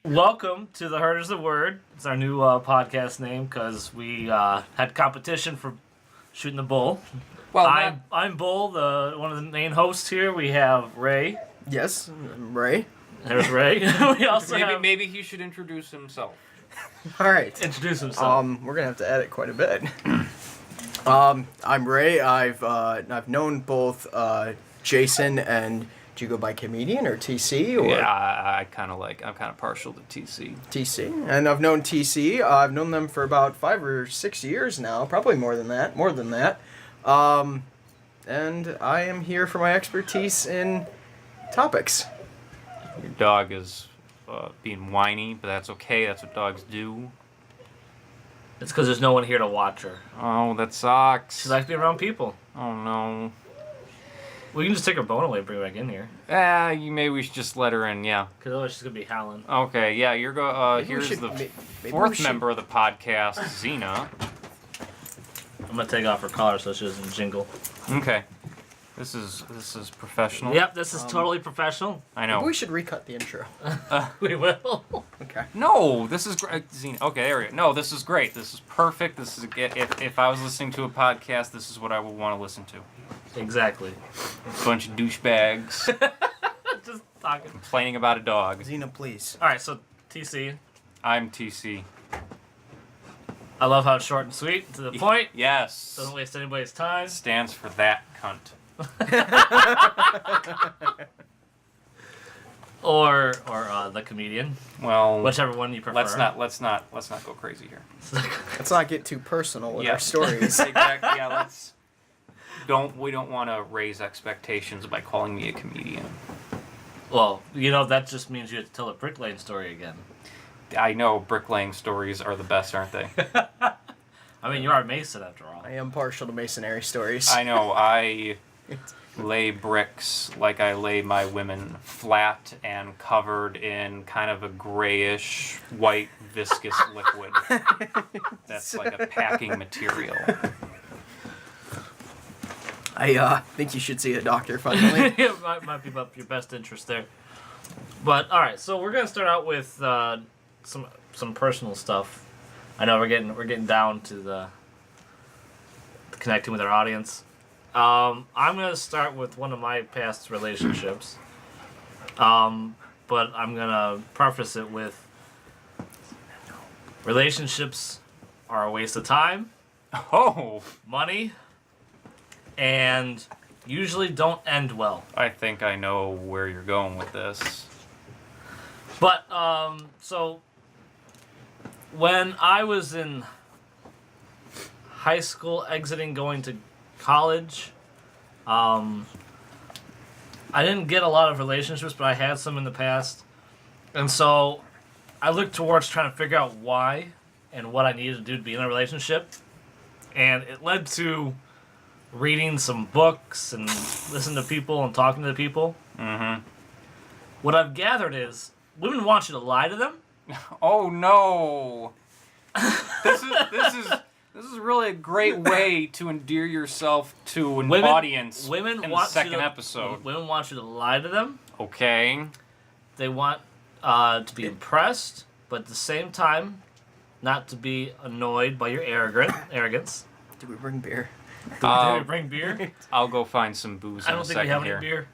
Welcome to the Herders of Word. It's our new podcast name because we had competition for shooting the bull. Well, I'm Bull, one of the main hosts here. We have Ray. Yes, I'm Ray. There's Ray. We also have... maybe he should introduce himself. All right. Introduce himself. We're gonna have to edit quite a bit. I'm Ray. I've known both Jason and do you go by comedian or TC or Yeah, I'm kind of partial to TC. TC, and I've known TC. I've known them for about 5 or 6 years now, probably more than that. And I am here for my expertise in topics. Your dog is being whiny, but that's okay. That's what dogs do. It's because there's no one here to watch her. Oh, that sucks. She likes being around people. Oh no. We can just take her bone away and bring her back in here. Maybe we should just let her in. Yeah. Because otherwise she's gonna be howling. Okay. Yeah, you're here's the fourth member of the podcast, Xena. I'm gonna take off her collar so she doesn't jingle. Okay. This is professional. Yep, this is totally professional. I know. Maybe we should recut the intro. We will. Okay. No, this is great. Xena. Okay, there we go. No, this is great. This is perfect. This is if I was listening to a podcast, this is what I would want to listen to. Exactly. A bunch of douchebags Just talking. complaining about a dog. Xena, please. All right, so TC. I'm TC. I love how it's short and sweet, to the point. Yes. Doesn't waste anybody's time. Stands for that cunt. Or the comedian, Well, whichever one you prefer. let's not go crazy here. Let's not get too personal with Yeah. our stories. Exactly. Yeah. We don't want to raise expectations by calling me a comedian. Well, that just means you have to tell the Brick Lane story again. I know bricklaying stories are the best, aren't they? I mean, you are a Mason after all. I am partial to masonry stories. I know. I lay bricks like I lay my women, flat and covered in kind of a grayish white viscous liquid. That's like a packing material. I think you should see a doctor finally. It might be about your best interest there. But all right, so we're gonna start out with some personal stuff. I know we're getting down to the connecting with our audience. I'm gonna start with one of my past relationships, but I'm gonna preface it with relationships are a waste of time, Oh, money, and usually don't end well. I think I know where you're going with this. But so when I was in high school, exiting, going to college, I didn't get a lot of relationships, but I had some in the past. And so I looked towards trying to figure out why and what I needed to do to be in a relationship. And it led to reading some books and listening to people and talking to people. Mm-hmm. What I've gathered is women want you to lie to them. Oh no! This is really a great way to endear yourself to an audience Women in want the second you to, episode. Women want you to lie to them. Okay. They want to be impressed, but at the same time, not to be annoyed by your arrogance. Did we bring beer? Did we bring beer? I'll go find some booze I in a don't think we second have here. any beer.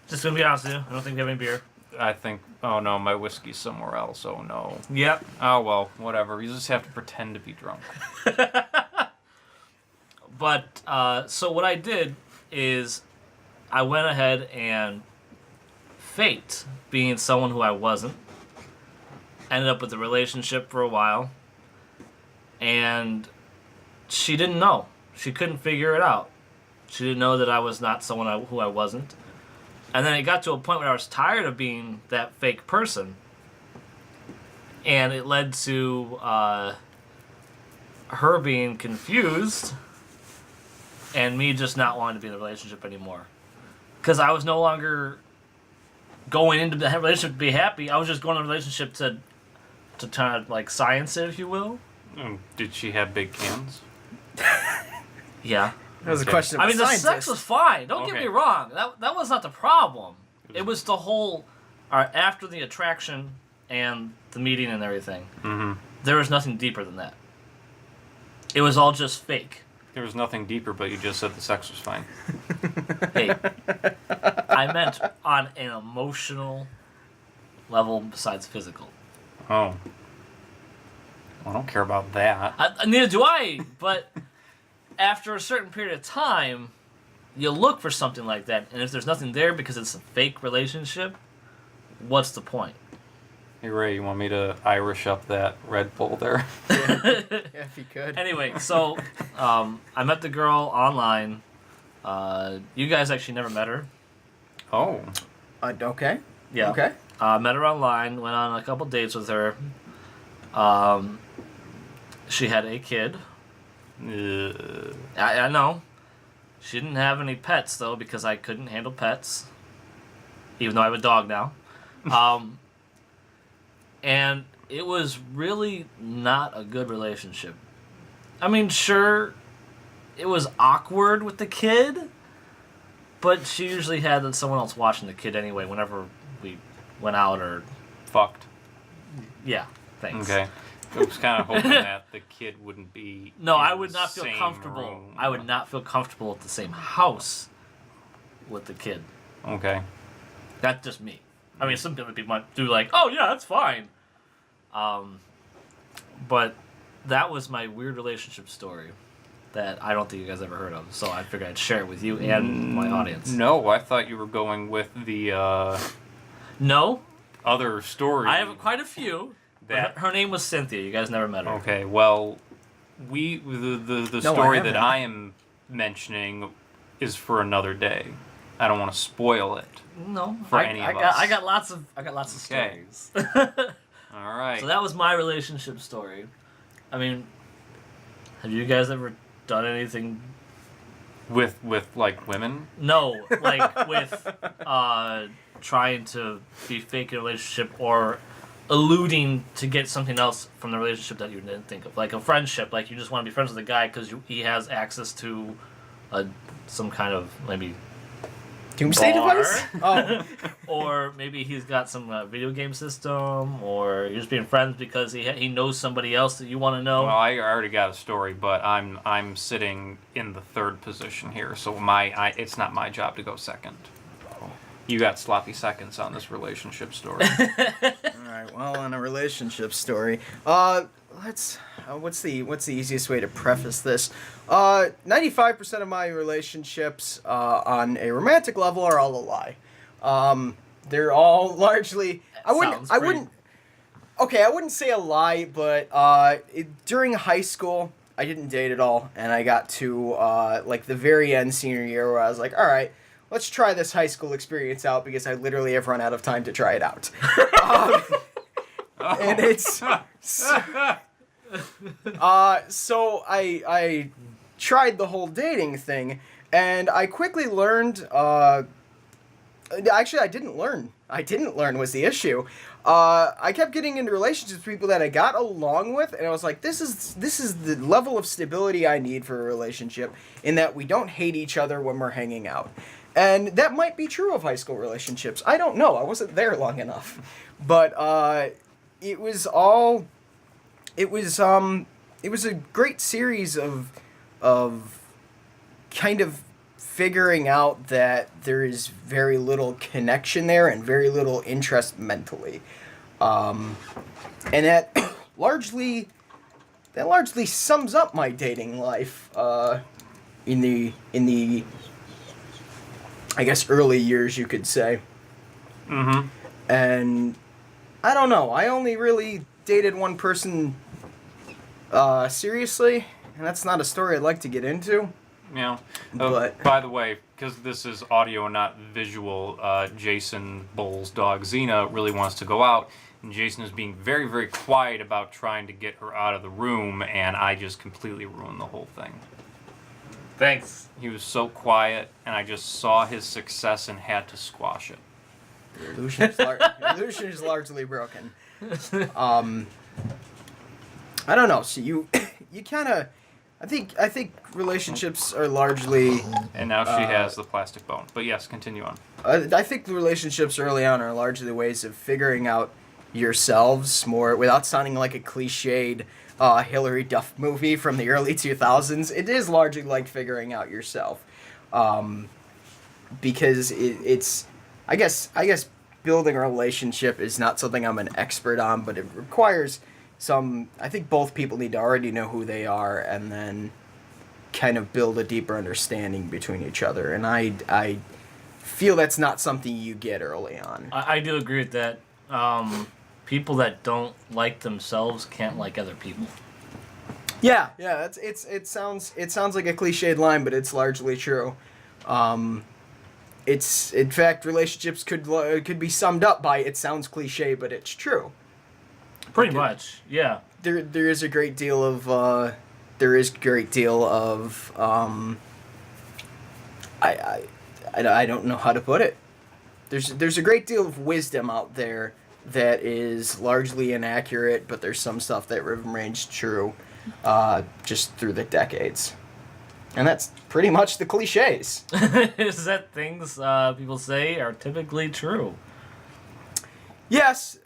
Just gonna be honest with you, I don't think we have any beer. I think. Oh no, my whiskey's somewhere else. Oh no. Yep. Oh well, whatever. You just have to pretend to be drunk. But so what I did is I went ahead and faked being someone who I wasn't. Ended up with a relationship for a while. And she didn't know. She couldn't figure it out. She didn't know that I was not someone who I wasn't. And then it got to a point where I was tired of being that fake person. And it led to her being confused and me just not wanting to be in a relationship anymore. Because I was no longer going into the relationship to be happy. I was just going into a relationship to kind of like science it, if you will. Did she have big cans? Yeah. That was a Okay. question of I mean, a the scientist. sex was fine. Don't get Okay. me wrong. That was not the problem. It was the whole after the attraction and the meeting and everything, Mm-hmm. there was nothing deeper than that. It was all just fake. There was nothing deeper, but you just said the sex was fine. Hey, I meant on an emotional level besides physical. Oh. I don't care about that. Neither do I, but after a certain period of time, you look for something like that, and if there's nothing there because it's a fake relationship, what's the point? Hey, Ray, you want me to Irish up that Red Bull there? Yeah, if you could. Anyway, so I met the girl online. You guys actually never met her. Oh. Okay. Yeah. Okay. Met her online, went on a couple dates with her. She had a kid. I know. She didn't have any pets, though, because I couldn't handle pets. Even though I have a dog now. And it was really not a good relationship. I mean, sure, it was awkward with the kid, but she usually had someone else watching the kid anyway whenever we went out or... Fucked. Yeah, thanks. Okay. I was kind of hoping that the kid wouldn't be. No, in I would the not feel same comfortable. room. I would not feel comfortable at the same house with the kid. Okay. That's just me. I mean, some people might do like, oh yeah, that's fine. But that was my weird relationship story that I don't think you guys ever heard of. So I figured I'd share it with you and my audience. No, I thought you were going with the No, other story. I have quite a few. That- Her name was Cynthia. You guys never met her. Okay, well, the No, I story that haven't. I am mentioning is for another day. I don't want to spoil it. No, For any of us. I got lots of Okay. stories. All right. So that was my relationship story. I mean, have you guys ever done anything? with like women. No, like with trying to be fake in a relationship or alluding to get something else from the relationship that you didn't think of, like a friendship. Like you just want to be friends with a guy because he has access to some kind of maybe Doomsday bar. device? Oh. Or maybe he's got some video game system, or you're just being friends because he knows somebody else that you want to know. Well, I already got a story, but I'm sitting in the third position here, so it's not my job to go second. You got sloppy seconds on this relationship story. Alright, well, on a relationship story, what's the easiest way to preface this? 95% of my relationships on a romantic level are all a lie. They're all largely. I wouldn't say a lie, but during high school, I didn't date at all, and I got to like the very end senior year where I was like, all right, let's try this high school experience out because I literally have run out of time to try it out. And it's so I tried the whole dating thing, and I quickly learned. Actually, I didn't learn. I didn't learn was the issue. I kept getting into relationships with people that I got along with, and I was like, this is the level of stability I need for a relationship, in that we don't hate each other when we're hanging out. And that might be true of high school relationships. I don't know. I wasn't there long enough. But it was a great series of kind of figuring out that there is very little connection there and very little interest mentally. And that largely sums up my dating life in the I guess early years, you could say. Mm-hmm. And I don't know. I only really dated one person seriously, and that's not a story I'd like to get into. Yeah. But By the way, because this is audio, not visual, Jason Bull's dog Xena really wants to go out, and Jason is being very, very quiet about trying to get her out of the room, and I just completely ruined the whole thing. Thanks. He was so quiet, and I just saw his success and had to squash it. your illusion is largely broken. I don't know. So you kind of, I think relationships are largely. And now she has the plastic bone. But yes, continue on. I think the relationships early on are largely ways of figuring out yourselves more without sounding like a cliched Hillary Duff movie from the early 2000s. It is largely like figuring out yourself, because it's I guess building a relationship is not something I'm an expert on, but it requires some. I think both people need to already know who they are and then kind of build a deeper understanding between each other. And I feel that's not something you get early on. I do agree with that. People that don't like themselves can't like other people. Yeah, it sounds like a cliched line, but it's largely true. It's in fact relationships could be summed up by it sounds cliche, but it's true. Pretty much, yeah. There is a great deal of I don't know how to put it. There's a great deal of wisdom out there that is largely inaccurate, but there's some stuff that remains true, just through the decades. And that's pretty much the cliches. Is that things people say are typically true? Yes,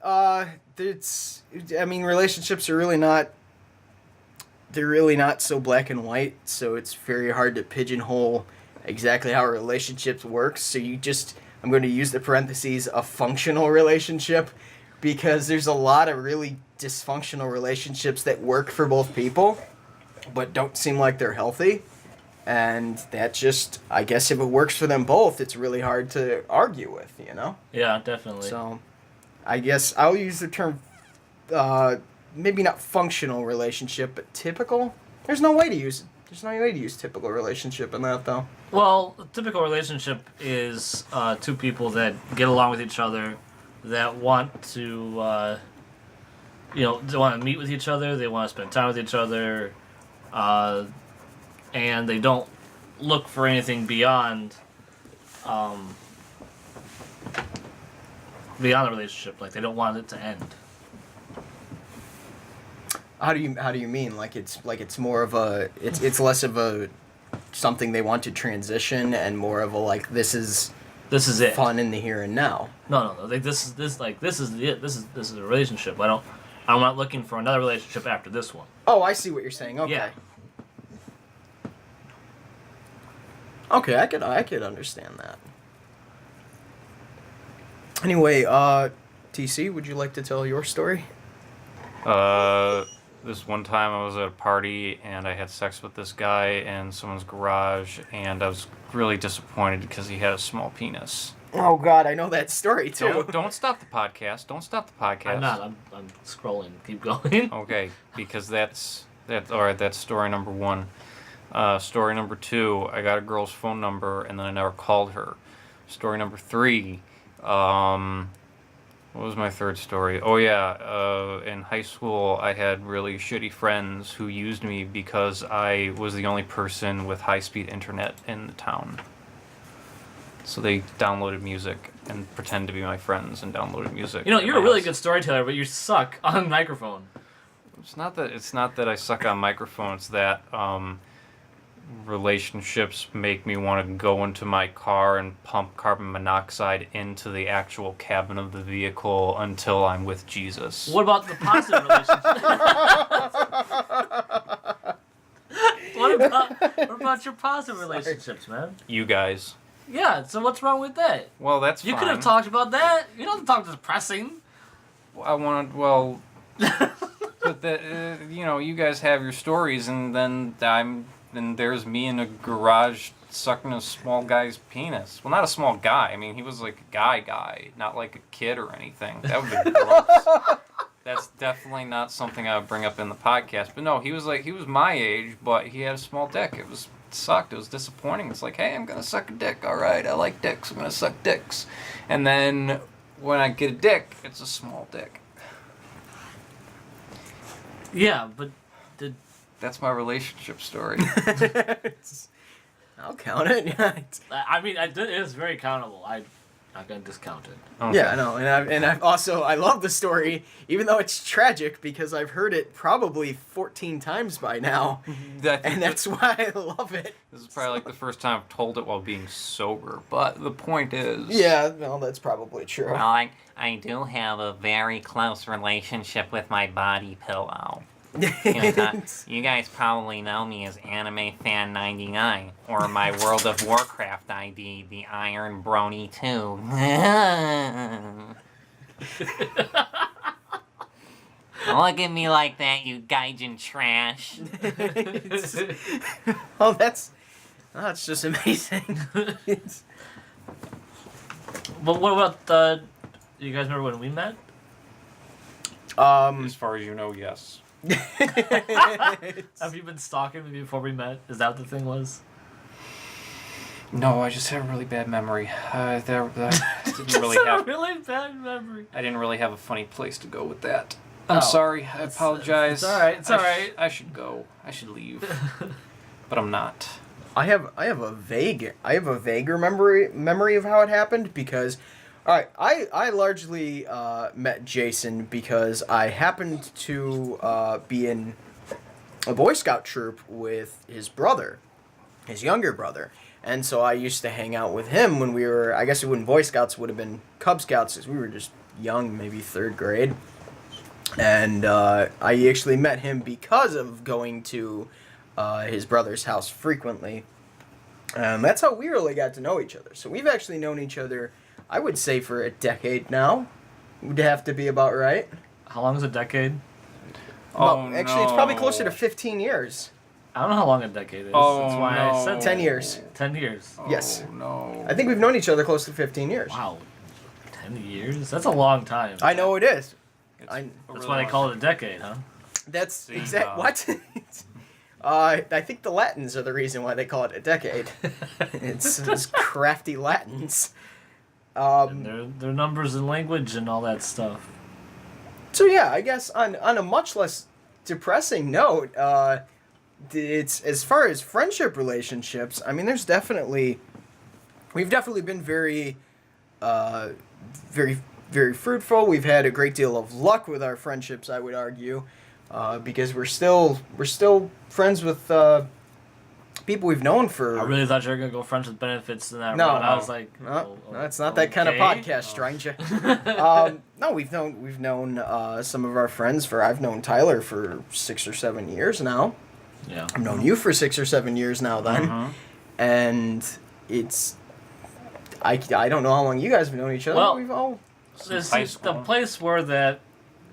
relationships are really not. They're really not so black and white, so it's very hard to pigeonhole exactly how relationships work. So I'm going to use the parentheses, a functional relationship, because there's a lot of really dysfunctional relationships that work for both people, but don't seem like they're healthy. And that just, I guess if it works for them both, it's really hard to argue with, you know? Yeah, definitely. So, I guess I'll use the term, maybe not functional relationship, but typical? There's no way to use typical relationship in that, though. Well, a typical relationship is two people that get along with each other, that want to, they want to meet with each other, they want to spend time with each other, and they don't look for anything beyond a relationship. Like, they don't want it to end. How do you mean? Like it's more of a it's less of a something they want to transition and more of a like this is it. Fun in the here and now. No. Like this is it. This is a relationship. I'm not looking for another relationship after this one. Oh, I see what you're saying. Okay. Yeah. Okay, I could understand that. Anyway, TC, would you like to tell your story? This one time I was at a party and I had sex with this guy in someone's garage, and I was really disappointed because he had a small penis. Oh God, I know that story too. Don't stop the podcast. Don't stop the podcast. I'm not. I'm scrolling. Keep going. Okay, because that's all right. That's story number one. Story number two, I got a girl's phone number and then I never called her. Story number three, what was my third story? Oh yeah, in high school I had really shitty friends who used me because I was the only person with high-speed internet in the town. So they downloaded music and pretended to be my friends and downloaded music. You're a really good storyteller, but you suck on microphone. It's not that I suck on microphone, it's that relationships make me want to go into my car and pump carbon monoxide into the actual cabin of the vehicle until I'm with Jesus. What about the positive relationship? What about your positive relationships, man? You guys. Yeah, so what's wrong with that? Well, that's You fine. could have talked about that. You don't have to talk depressing. But you guys have your stories, and then there's me in a garage sucking a small guy's penis. Well, not a small guy. I mean, he was like a guy, not like a kid or anything. That would be gross. That's definitely not something I would bring up in the podcast. But no, he was my age, but he had a small dick. It sucked. It was disappointing. It's like, hey, I'm gonna suck a dick. All right, I like dicks. I'm gonna suck dicks. And then when I get a dick, it's a small dick. Yeah, but that's my relationship story. I'll count it. I mean, it is very countable. I Not gonna discount it. Okay. Yeah, I know, and I've also I love the story, even though it's tragic because I've heard it probably 14 times by now, and that's why I love it. This is probably like the first time I've told it while being sober. But the point is. Yeah, no, that's probably true. Well, I do have a very close relationship with my body pillow. You guys probably know me as Anime Fan 99 or my World of Warcraft ID, the Iron Brony 2. Don't look at me like that, you gaijin trash. Oh, that's just amazing. But what about you guys remember when we met? As far as you know, yes. Have you been stalking me before we met? Is that what the thing was? No, I just have a really bad memory. That didn't really It's a have. really bad memory. I didn't really have a funny place to go with that. I'm Oh, sorry. I apologize. it's alright, it's alright. I should go. I should leave. But I'm not. I have a vague memory of how it happened because, all right, I largely met Jason because I happened to be in a Boy Scout troop with his brother, his younger brother, and so I used to hang out with him when we were, I guess it wouldn't Boy Scouts, it would have been Cub Scouts, because we were just young, maybe 3rd grade, and I actually met him because of going to his brother's house frequently. That's how we really got to know each other. So we've actually known each other, I would say, for a decade now. Would have to be about right. How long is a decade? Well, actually, it's probably closer to no. 15 years. I don't know how long a decade is. Oh, That's why I said no. 10 years. 10 years. Yes. Oh, no. I think we've known each other close to 15 years. Wow. 10 years? That's a long time. I know it is. It's I- a That's really why they long call time. it a decade, huh? That's See, exact. What? I think the Latins are the reason why they call it a decade. It's crafty Latins. Their numbers and language and all that stuff. So yeah, I guess on a much less depressing note, it's as far as friendship relationships. I mean, we've definitely been very, very, very fruitful. We've had a great deal of luck with our friendships, I would argue, because we're still friends with people we've known for. I really thought you were going to go friends with benefits in that No, route. I no. was like, No, oh, no, it's not that kind of okay. podcast, stranger. No, we've known some of our friends for. I've known Tyler for 6 or 7 years now. Yeah. I've known you for 6 or 7 years now. Then, Mhm. and it's. I don't know how long you guys have known each other. Well, We've all. This high is the school. place where that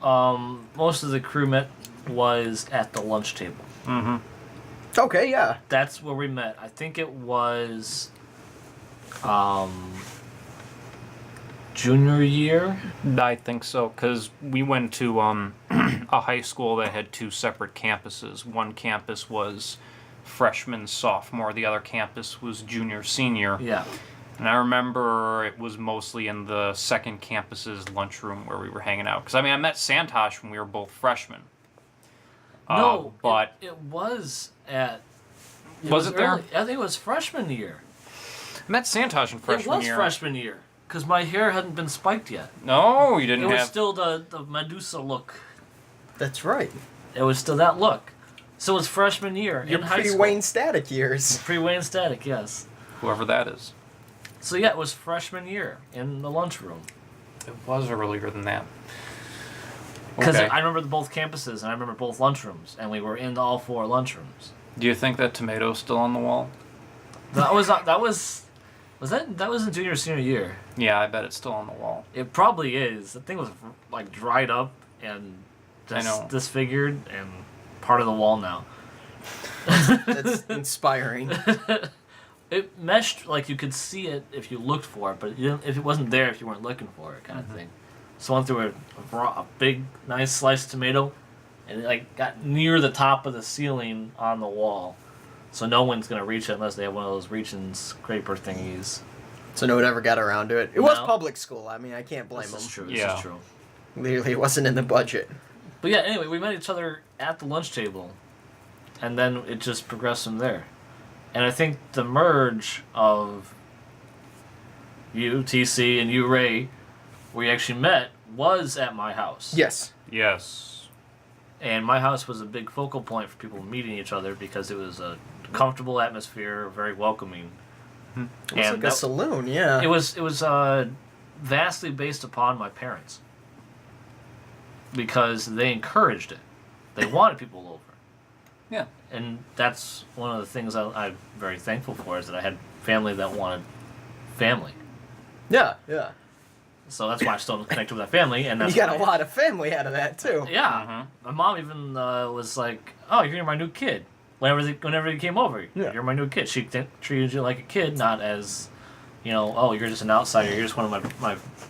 most of the crew met was at the lunch table. Mm-hmm. Okay, yeah. That's where we met. I think it was junior year. I think so, because we went to a high school that had 2 separate campuses. One campus was freshman, sophomore. The other campus was junior, senior. Yeah. And I remember it was mostly in the second campus's lunchroom where we were hanging out. Because, I mean, I met Santosh when we were both freshmen. No, but it was at. Was it there? early. I think it was freshman year. I met Santosh in freshman it was year. freshman year because my hair hadn't been spiked yet. No, you It didn't was have. still the Medusa look. That's right. It was still that look. So it was freshman year Your in high school. pre-Wayne Static years. Pre-Wayne Static, yes. Whoever that is. So yeah, it was freshman year in the lunchroom. It was earlier than that. Because Okay. I remember both campuses and I remember both lunchrooms, and we were in all 4 lunchrooms. Do you think that tomato's still on the wall? That was in junior senior year. Yeah, I bet it's still on the wall. It probably is. The thing was like dried up and I know. disfigured and part of the wall now. That's inspiring. It meshed like you could see it if you looked for it, but you didn't, if it wasn't there, if you weren't looking for it, kind of thing. Someone threw a big, nice sliced tomato, and it like got near the top of the ceiling on the wall, so no one's gonna reach it unless they have one of those reach-in scraper thingies. So no one ever got around to it. It was No. public school. I mean, I can't blame This them. is true. This Yeah. is true. Clearly, it wasn't in the budget. But yeah, anyway, we met each other at the lunch table, and then it just progressed from there. And I think the merge of you, TC, and you, Ray, where you actually met, was at my house. Yes. Yes. And my house was a big focal point for people meeting each other because it was a comfortable atmosphere, very welcoming. It was like a saloon, yeah. It was vastly based upon my parents because they encouraged it. They wanted people over. Yeah. And that's one of the things I'm very thankful for is that I had family that wanted family. Yeah. So that's why I'm still connected with that family. And that's You got a why- lot of family out of that, too. Yeah. My mom even was like, "Oh, you're my new kid." Whenever they came over, Yeah. you're my new kid. She treated you like a kid, not as, oh, you're just an outsider. You're just one of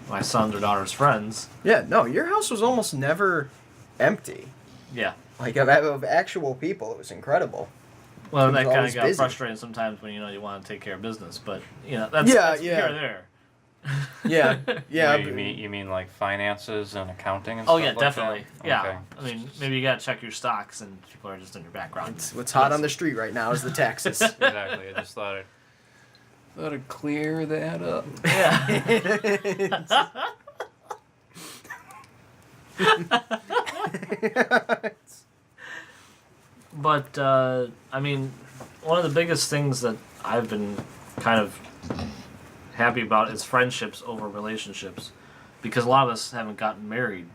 my son's or daughter's friends. Yeah, no, your house was almost never empty. Yeah. Like, of actual people. It was incredible. Well, It was that kind of always got busy. frustrating sometimes when you want to take care of business, but that's Yeah. here or there. Yeah, yeah. Wait, you mean like finances and accounting and Oh stuff yeah, like definitely. that? Yeah. Okay. I mean, maybe you gotta check your stocks, and people are just in your background. What's hot on the street right now is the taxes. Exactly. I just thought I'd clear that up. Yeah. But I mean, one of the biggest things that I've been kind of happy about is friendships over relationships, because a lot of us haven't gotten married.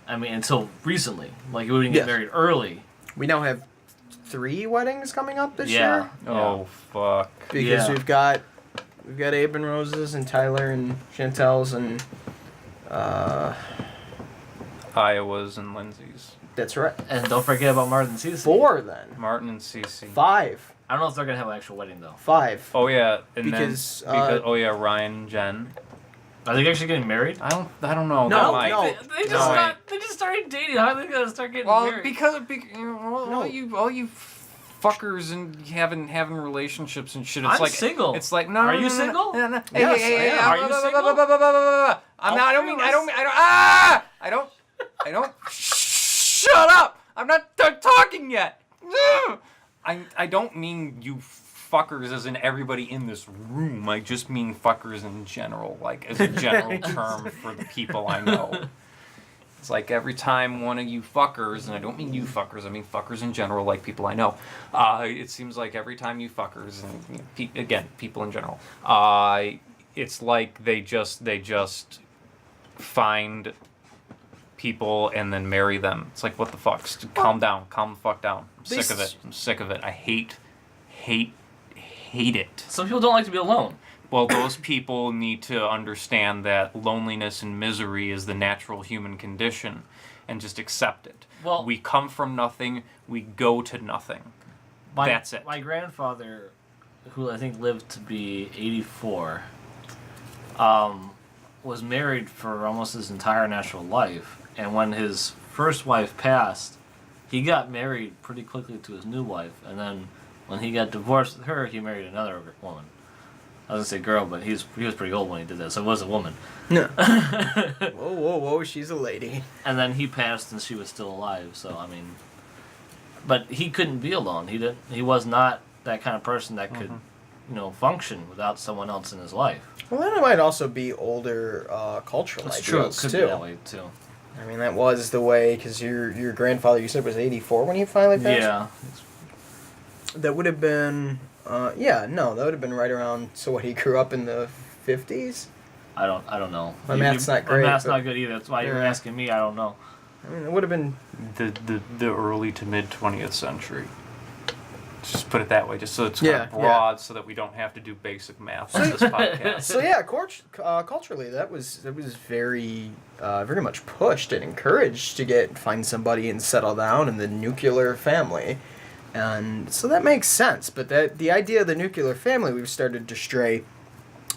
I mean, until recently. Like, we didn't get Yes. married early. We now have 3 weddings coming up this Yeah. year. Oh fuck. Because Yeah. we've got Abe and Rose's and Tyler and Chantel's and Iowa's and Lindsay's. that's right. And don't forget about Martin and Cece. 4 then. Martin and Cece. 5. I don't know if they're gonna have an actual wedding though. 5. Oh yeah, and Because, then oh yeah, Ryan and Jen. Are they actually getting married? I don't know. No, that might- no. They just No. they just started dating. How are they gonna start getting Well, married? because No. all you fuckers and having relationships and shit. It's I'm like single. It's like no. Are no, you no, no, single? No, no. Yes, Hey, I am. Are you single? I'm not. I don't mean. I don't. Shut up! I'm not done talking yet. I don't mean you fuckers as in everybody in this room. I just mean fuckers in general, like as a general term for the people I know. It's like every time one of you fuckers, and I don't mean you fuckers, I mean fuckers in general, like people I know. It seems like every time you fuckers, and again, people in general, it's like they just find people and then marry them. It's like, what the fuck? Calm down. Calm the fuck down. I'm sick of it. I'm sick of it. I hate it. Some people don't like to be alone. Well, those people need to understand that loneliness and misery is the natural human condition and just accept it. Well- we come from nothing, we go to nothing. That's it. My grandfather, who I think lived to be 84, was married for almost his entire natural life. And when his first wife passed, he got married pretty quickly to his new wife. And then when he got divorced with her, he married another woman. I was gonna say girl, but he was pretty old when he did that, so it was a woman. No. Whoa, she's a lady. And then he passed, and she was still alive. So I mean, but he couldn't be alone. He was not that kind of person that could, function without someone else in his life. Well, that might also be older cultural That's true. It ideals, could too. be that way too. I mean, that was the way, because your grandfather, you said, was 84 when he finally passed? Yeah. That would have been, that would have been right around, so what, he grew up in the 50s? I don't know. My math's not great, My math's but- not good either. That's why you're Yeah. asking me. I don't know. I mean, it would have been, The early to mid 20th century. Just put it that way, just so it's Yeah, kind of broad, so that we don't have to do basic math on this podcast. so yeah, culturally, that was very, very much pushed and encouraged to find somebody and settle down in the nuclear family. And so that makes sense, but the idea of the nuclear family, we've started to stray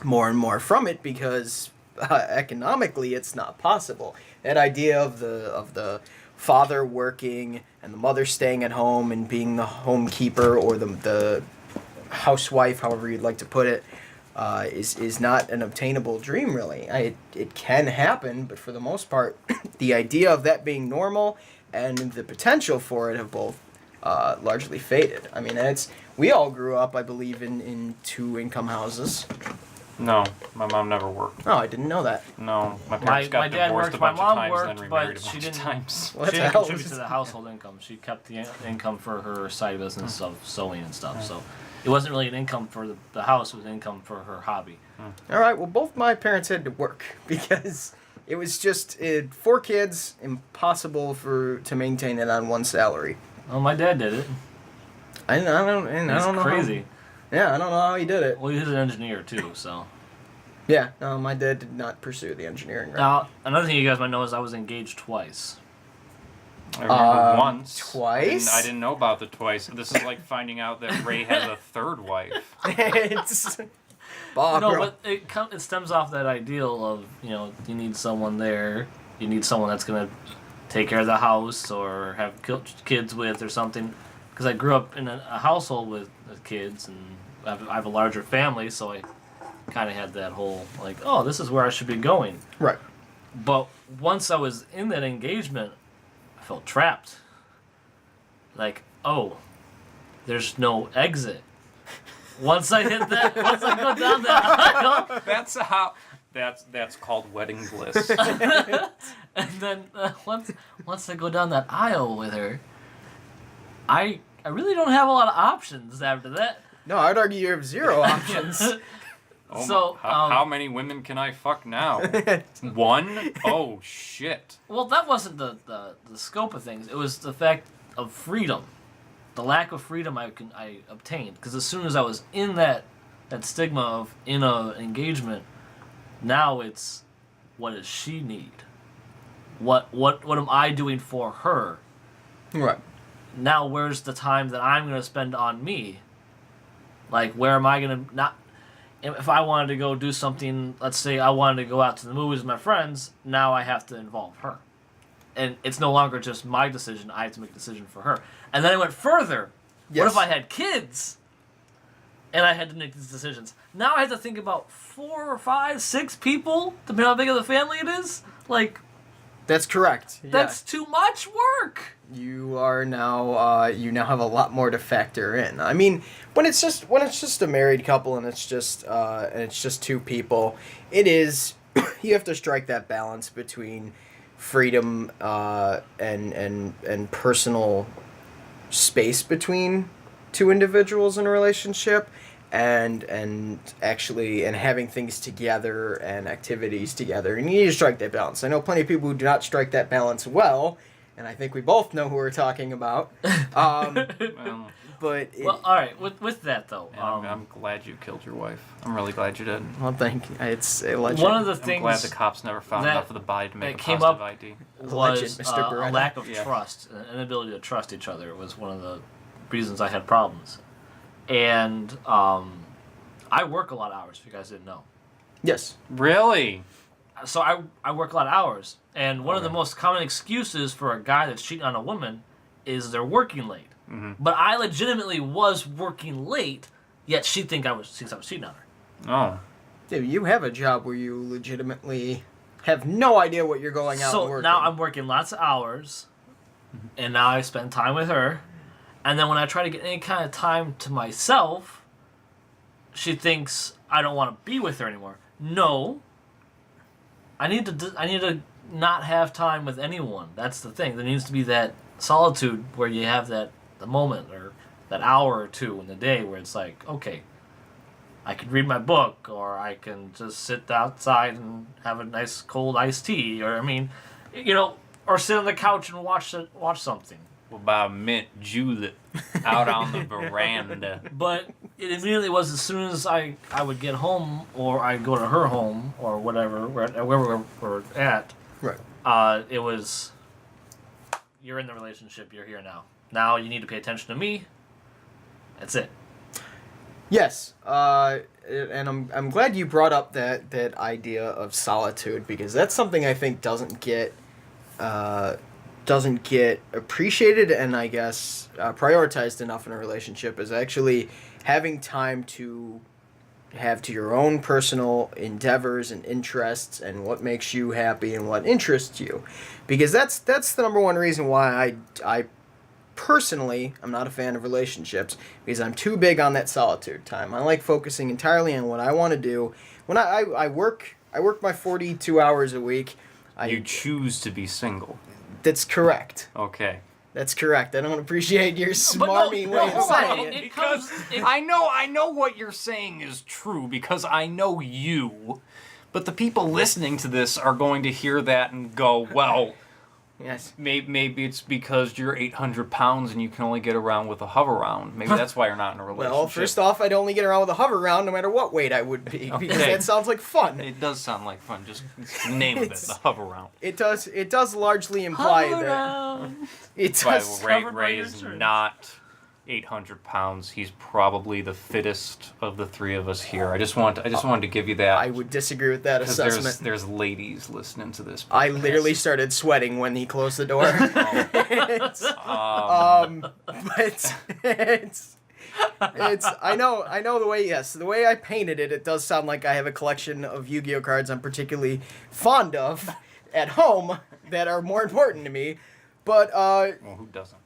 more and more from it because economically it's not possible. That idea of the father working and the mother staying at home and being the homekeeper or the housewife, however you'd like to put it, is not an obtainable dream, really. It can happen, but for the most part, the idea of that being normal and the potential for it have both largely faded. I mean, we all grew up, I believe, in 2-income houses. No, my mom never worked. Oh, I didn't know that. No, my My parents got my dad divorced worked, a my bunch mom of times worked, and then remarried but a she bunch of didn't. times. What She the didn't hell contribute is- to the household income. She kept the income for her side business of sewing and stuff. So it wasn't really an income for the house. It was an income for her hobby. All right. Well, both my parents had to work because it was just 4 kids, impossible to maintain it on one salary. Well, my dad did it. I don't It's know. how- crazy. Yeah, I don't know how he did it. Well, he was an engineer too. So Yeah, no, my dad did not pursue the engineering route. now another thing you guys might know is I was engaged twice. I remember once. Twice? I didn't know about the twice. This is like finding out that Ray has a third wife. It's Bob. No, but it stems off that ideal of you need someone there. You need someone that's gonna take care of the house or have kids with or something. Because I grew up in a household with kids and I have a larger family, so I kind of had that whole like, oh, this is where I should be going. Right. But once I was in that engagement, I felt trapped. Like, oh, there's no exit. Once I hit that, once I go down that aisle, That's called wedding bliss. and then once I go down that aisle with her, I really don't have a lot of options after that. No, I'd argue you have 0 options. Oh So, how many women can I fuck now? 1? Oh shit. Well, that wasn't the scope of things. It was the fact of freedom, the lack of freedom I obtained. Because as soon as I was in that stigma of in a engagement, now it's what does she need? What am I doing for her? Right. Now where's the time that I'm gonna spend on me? Like where am I gonna not? If I wanted to go do something, let's say I wanted to go out to the movies with my friends, now I have to involve her. And it's no longer just my decision, I have to make a decision for her. And then I went further. Yes. What if I had kids? And I had to make these decisions. Now I have to think about 4 or 5, 6 people, depending on how big of the family it is. Like, That's correct. that's too much work. You are now you now have a lot more to factor in. I mean, when it's just a married couple and it's just 2 people, it is you have to strike that balance between freedom and personal space between 2 individuals in a relationship and actually having things together and activities together. And you need to strike that balance. I know plenty of people who do not strike that balance well, and I think we both know who we're talking about. Well, But Well, all right. With that though, I'm glad you killed your wife. I'm really glad you did. well, thank you. It's a legend. one of the I'm things glad the cops never found that- enough of the body to make that a came positive up- ID. was Legend, Mr. a Beretta. lack of Yeah. trust, an inability to trust each other was one of the reasons I had problems. And I work a lot of hours. If you guys didn't know, Yes. Really? so I work a lot of hours, and one of the Okay. most common excuses for a guy that's cheating on a woman is they're working late. Mm-hmm. But I legitimately was working late, yet she thinks I was cheating on her. Oh. Dude, you have a job where you legitimately have no idea what you're going out and So working. now I'm working lots of hours, and now I spend time with her, and then when I try to get any kind of time to myself, she thinks I don't want to be with her anymore. No. I need to not have time with anyone. That's the thing. There needs to be that solitude where you have the moment or that hour or 2 in the day where it's like, okay, I could read my book, or I can just sit outside and have a nice cold iced tea, or or sit on the couch and watch something. We'll buy a mint julep out on the veranda. But it immediately was as soon as I would get home, or I'd go to her home, or whatever, wherever we're at. Right. It was, you're in the relationship, you're here now. Now you need to pay attention to me. That's it. Yes, and I'm glad you brought up that idea of solitude, because that's something I think doesn't get appreciated and I guess prioritized enough in a relationship, is actually having time to have to your own personal endeavors and interests and what makes you happy and what interests you, because that's the number one reason why I personally, I'm not a fan of relationships because I'm too big on that solitude time. I like focusing entirely on what I want to do. When I work my 42 hours a week. You choose to be single. That's correct. Okay. That's correct. I don't appreciate your smarmy way of hold on. saying it. It comes. I know what you're saying is true because I know you, but the people listening to this are going to hear that and go, well, Yes. maybe it's because you're 800 pounds and you can only get around with a hover round. Maybe that's why you're not in a relationship. Well, first off, I'd only get around with a hover round no matter what weight I would be because Okay. that sounds like fun. It does sound like fun. Just it's the name of it, It's- the hover round. It does largely imply that it By does. the way, covered by Ray your is insurance. not 800 pounds. He's probably the fittest of the three of us here. I just wanted to give you that. I would disagree with that 'cause assessment. there's ladies listening to this. I literally started sweating when he closed the door. But it's I know the way I painted it. It does sound like I have a collection of Yu-Gi-Oh cards I'm particularly fond of at home that are more important to me. But well, who doesn't?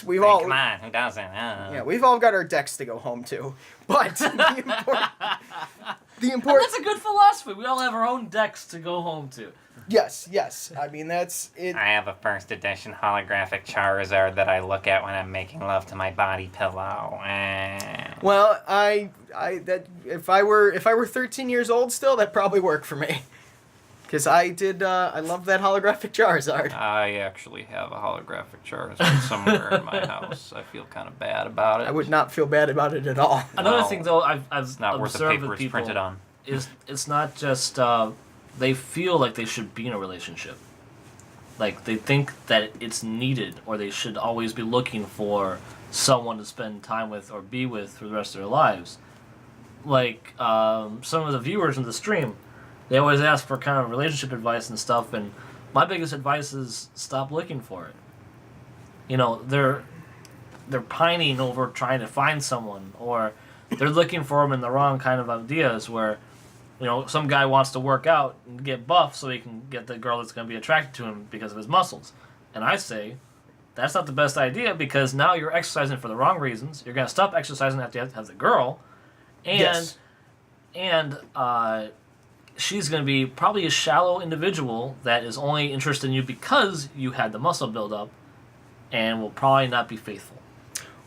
we've Hey, all come on, who doesn't? yeah, we've all got our decks to go home to. But the And important that's a good philosophy. We all have our own decks to go home to. yes. I mean that's it. I have a first edition holographic Charizard that I look at when I'm making love to my body pillow. Well, I that if I were 13 years old still, that'd probably work for me. Cause I love that holographic Charizard. I actually have a holographic Charizard somewhere in my house. I feel kind of bad about it. I would not feel bad about it at all. Another No. thing, though, I've It's not worth the observed paper with it's people printed on. is it's not just they feel like they should be in a relationship. Like they think that it's needed, or they should always be looking for someone to spend time with or be with for the rest of their lives. Like some of the viewers in the stream, they always ask for kind of relationship advice and stuff, and my biggest advice is stop looking for it. You know, they're pining over trying to find someone, or they're looking for them in the wrong kind of ideas where, you know, some guy wants to work out and get buff so he can get the girl that's going to be attracted to him because of his muscles. And I say, that's not the best idea because now you're exercising for the wrong reasons. You're going to stop exercising after you have the girl. And, Yes. and, she's going to be probably a shallow individual that is only interested in you because you had the muscle buildup and will probably not be faithful.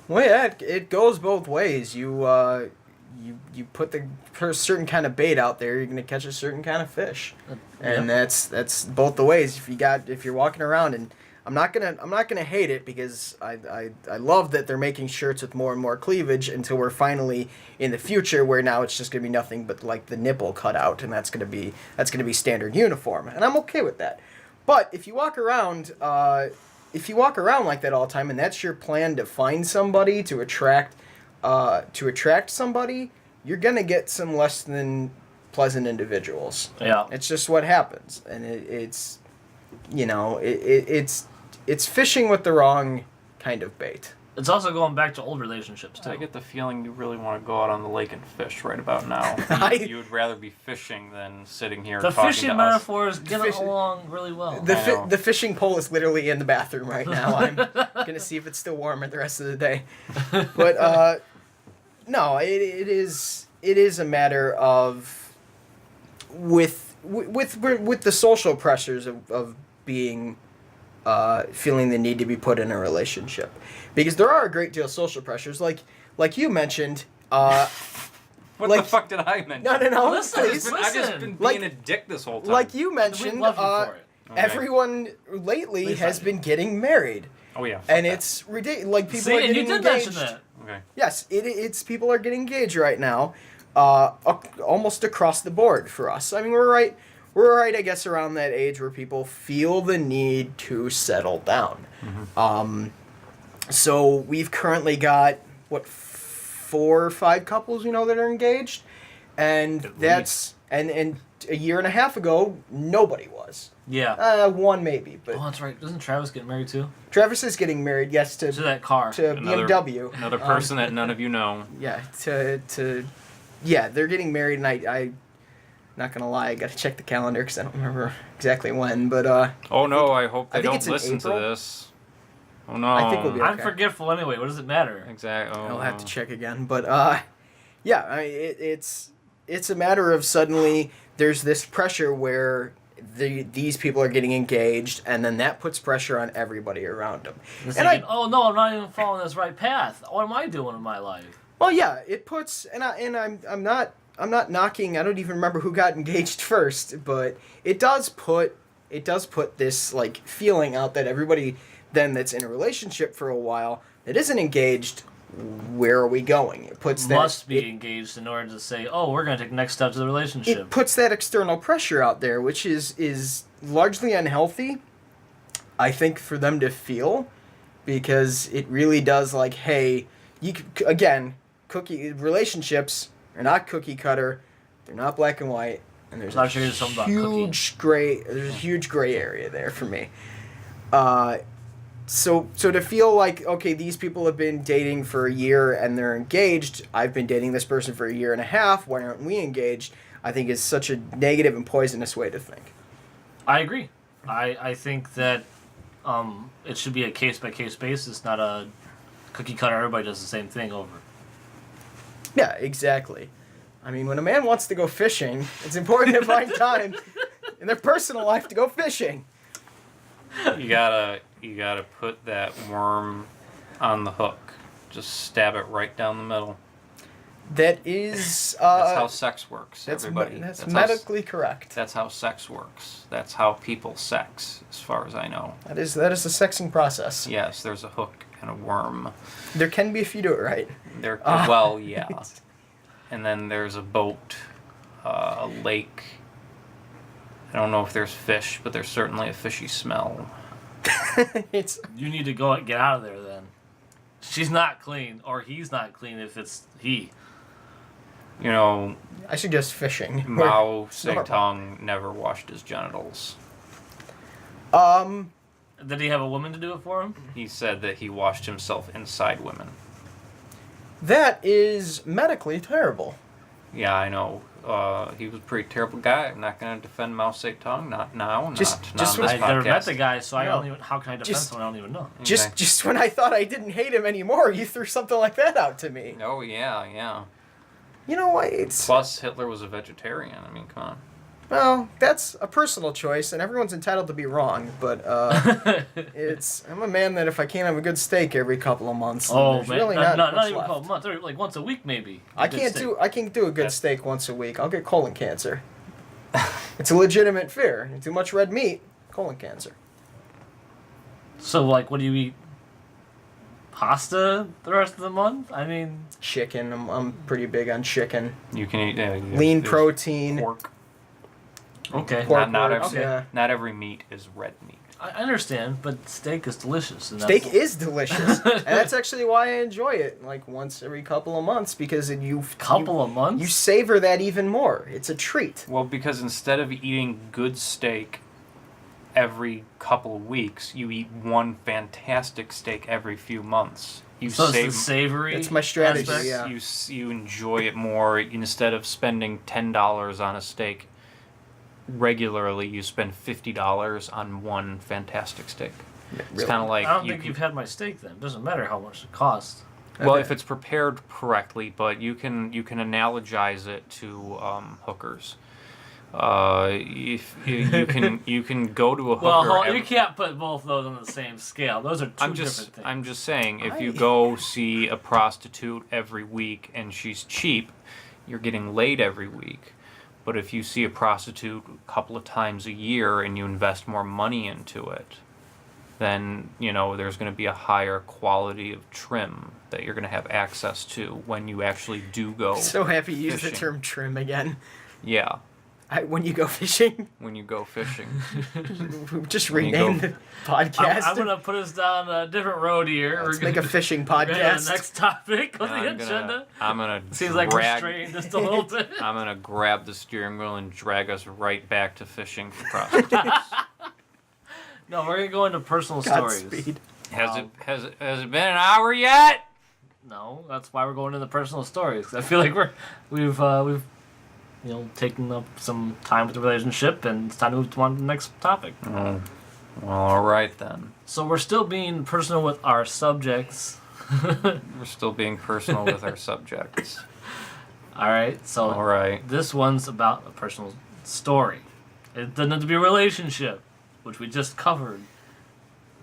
Well, yeah, it goes both ways. You put a certain kind of bait out there, you're gonna catch a certain kind of fish, and that's both the ways. If you're walking around, and I'm not gonna hate it because I love that they're making shirts with more and more cleavage until we're finally in the future where now it's just gonna be nothing but like the nipple cut out, and that's gonna be standard uniform, and I'm okay with that. But if you walk around like that all the time, and that's your plan to find somebody to attract somebody, you're gonna get some less than pleasant individuals. Yeah. It's just what happens, and it's fishing with the wrong kind of bait. It's also going back to old relationships, too. I get the feeling you really want to go out on the lake and fish right about now. You would rather be fishing than sitting here The talking fishing to us. metaphors get Fish- along really well. The I know. the fishing pole is literally in the bathroom right now. I'm gonna see if it's still warm the rest of the day. But no, it is a matter of with the social pressures of being feeling the need to be put in a relationship, because there are a great deal of social pressures like you mentioned. What like- the fuck did I mention? No, Listen, please. I've just been Like- being a dick this whole time. Like you We mentioned, love you for it. Okay. everyone lately Least has I do. been getting married, Oh yeah. fuck and that. it's ridiculous. Like people See, are and you getting did engaged. mention that. Okay. Yes, it's people are getting engaged right now, almost across the board for us. I mean, we're right, I guess, around that age where people feel the need to settle down. So we've currently got 4 or 5 couples that are engaged, and At that's and a year and a half ago nobody was. Yeah. One maybe, but Oh, that's right. Doesn't Travis get married, too? Travis is getting married. Yes, To that car. to Another- BMW. Another person that none of you know. Yeah, yeah, they're getting married, and I not gonna lie, I gotta check the calendar because I don't remember exactly when, but Oh no, I hope I they think don't it's in listen to April. this. Oh no. I think we'll be I'm okay. forgetful anyway. What does it matter? Exactly. Oh, I'll have to check again, but yeah, it's a matter of suddenly there's this pressure where these people are getting engaged, and then that puts pressure on everybody around them. It's And thinking, oh no, I'm not even following this right path. What am I doing in my life? Well, yeah, it puts, I'm not knocking. I don't even remember who got engaged first, but it does put this like feeling out that everybody then that's in a relationship for a while that isn't engaged. Where are we going? It puts that Must be engaged in order to say, oh, we're going to take the next step to the relationship. it puts that external pressure out there, which is largely unhealthy, I think, for them to feel, because it really does like, hey, again, relationships are not cookie cutter, they're not black and white, and there's I'll show you something about there's a huge gray area there for me. So to feel like, okay, these people have been dating for a year and they're engaged, I've been dating this person for a year and a half, why aren't we engaged, I think is such a negative and poisonous way to think. I agree. I think that it should be a case-by-case basis, not a cookie cutter, everybody does the same thing over. Yeah, exactly. I mean, when a man wants to go fishing, it's important to find time in their personal life to go fishing. You gotta put that worm on the hook. Just stab it right down the middle. That is That's how sex works, that's everybody. that's how medically correct. That's how sex works. That's how people sex, as far as I know. That is a sexing process. Yes, there's a hook and a worm. There can be if you do it right. There, well, yeah. And then there's a boat, a lake. I don't know if there's fish, but there's certainly a fishy smell. It's You need to go get out of there then. She's not clean, or he's not clean if it's he. You know, I suggest fishing. Mao normal. Zedong never washed his genitals. Did he have a woman to do it for him? He said that he washed himself inside women. That is medically terrible. Yeah, I know. He was a pretty terrible guy. I'm not going to defend Mao Zedong. Not now. Just not when- on this I've never met podcast. the guy, so I No. don't even. How can I defend Just- someone I don't even know? Okay. Just when I thought I didn't hate him anymore, you threw something like that out to me. Oh yeah. You know what? It's Plus, Hitler was a vegetarian. I mean, come on. well, that's a personal choice, and everyone's entitled to be wrong. But I'm a man that if I can't have a good steak every couple of months, then Oh there's man, really not much even left. 12 months, or like once a week maybe. I A good can't do a good Yeah. steak once a week. I'll get colon cancer. It's a legitimate fear. Too much red meat, colon cancer. So like, what do you eat? Pasta the rest of the month? I mean, Chicken. I'm pretty big on chicken. You can eat Lean there's protein. pork. okay, Pork. Not works, every yeah. not every meat is red meat. I understand, but steak is delicious. And Steak that's, is delicious, and that's actually why I enjoy it. Like once every couple of months, because you couple of months. you savor that even more. It's a treat. Well, because instead of eating good steak every couple of weeks, you eat one fantastic steak every few months. You so it's save the savory. That's my strategy, aspect? yeah. you enjoy it more. Instead of spending $10 on a steak regularly, you spend $50 on one fantastic steak. It's kind of like I don't you think can- you've had my steak then. It doesn't matter how much it costs. well, Okay. if it's prepared correctly, but you can analogize it to hookers. If you can go to a hooker. Well, every- you can't put both of those on the same scale. Those are two different things. I'm just saying, if you go see a prostitute every week and she's cheap, you're getting laid every week. But if you see a prostitute a couple of times a year and you invest more money into it, then there's going to be a higher quality of trim that you're going to have access to when you actually do go. So happy you used the fishing. term trim again. Yeah, When you go fishing, when you go fishing. just When you rename go- the podcast. I'm gonna put us down a different road here. Let's We're make a gonna fishing go to the podcast. next topic on the I'm agenda. gonna Seems like we're drag. straying just a little bit. I'm gonna grab the steering wheel and drag us right back to fishing for prostitutes. No, we're gonna go into personal stories. Godspeed. Has it been an hour yet? No, that's why we're going into personal stories. 'Cause I feel like we've taken up some time with the relationship, and it's time to move on to the next topic. Oh, Well, all right then. So we're still being personal with our subjects. We're still being personal with our subjects. All right. So All right. this one's about a personal story. It doesn't have to be a relationship, which we just covered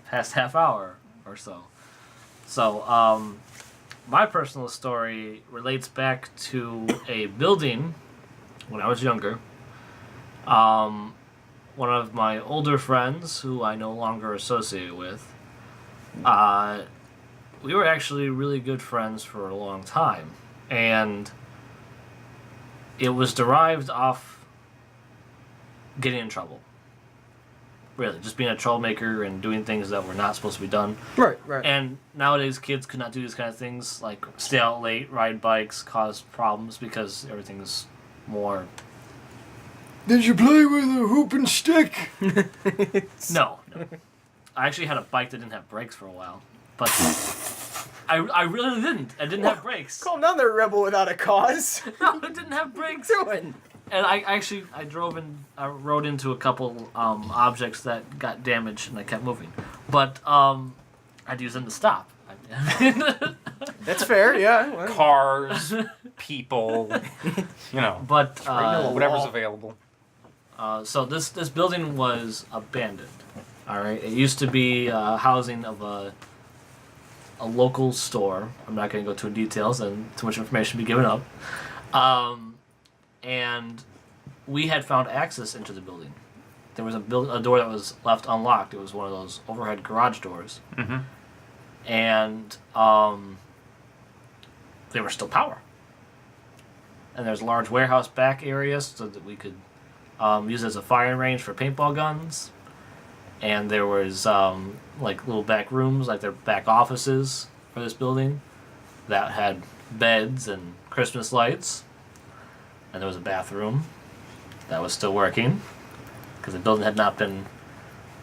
past half hour or so. So, my personal story relates back to a building when I was younger. One of my older friends, who I no longer associate with, we were actually really good friends for a long time. And it was derived off getting in trouble. Really, just being a troublemaker and doing things that were not supposed to be done. Right, right. And nowadays, kids could not do these kind of things, like stay out late, ride bikes, cause problems because everything's more. Did you play with a hoop and stick? No. I actually had a bike that didn't have brakes for a while, but I really didn't. I didn't have brakes. Calm down there, rebel without a cause. No, it didn't have brakes. What are you doing? And I drove in, I rode into a couple objects that got damaged, and I kept moving. But I'd use them to stop. That's fair, yeah. Well, Cars, people, you know, But whatever's wall. available. so this building was abandoned. All right, it used to be housing of a local store. I'm not going to go into details, and too much information be given up. And we had found access into the building. There was a door that was left unlocked. It was one of those overhead garage doors. Mm-hmm. And there was still power. And there's a large warehouse back area so that we could use it as a firing range for paintball guns. And there was like little back rooms, like their back offices for this building that had beds and Christmas lights. And there was a bathroom that was still working because the building had not been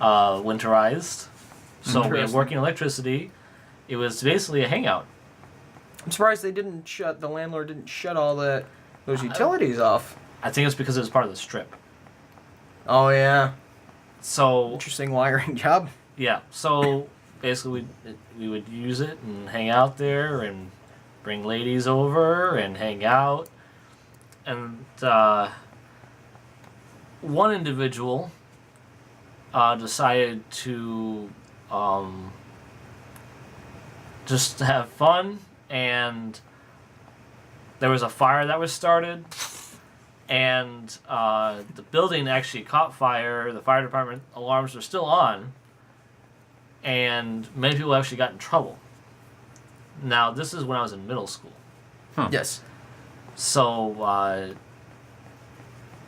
winterized. So we had Interesting. working electricity. It was basically a hangout. I'm surprised the landlord didn't shut all those utilities off. I think it's because it was part of the strip. Oh, yeah. So Interesting wiring job. yeah, so basically we would use it and hang out there and bring ladies over and hang out. And one individual decided to just have fun, and there was a fire that was started, and the building actually caught fire. The fire department alarms were still on, and many people actually got in trouble. Now, this is when I was in middle school. Yes. So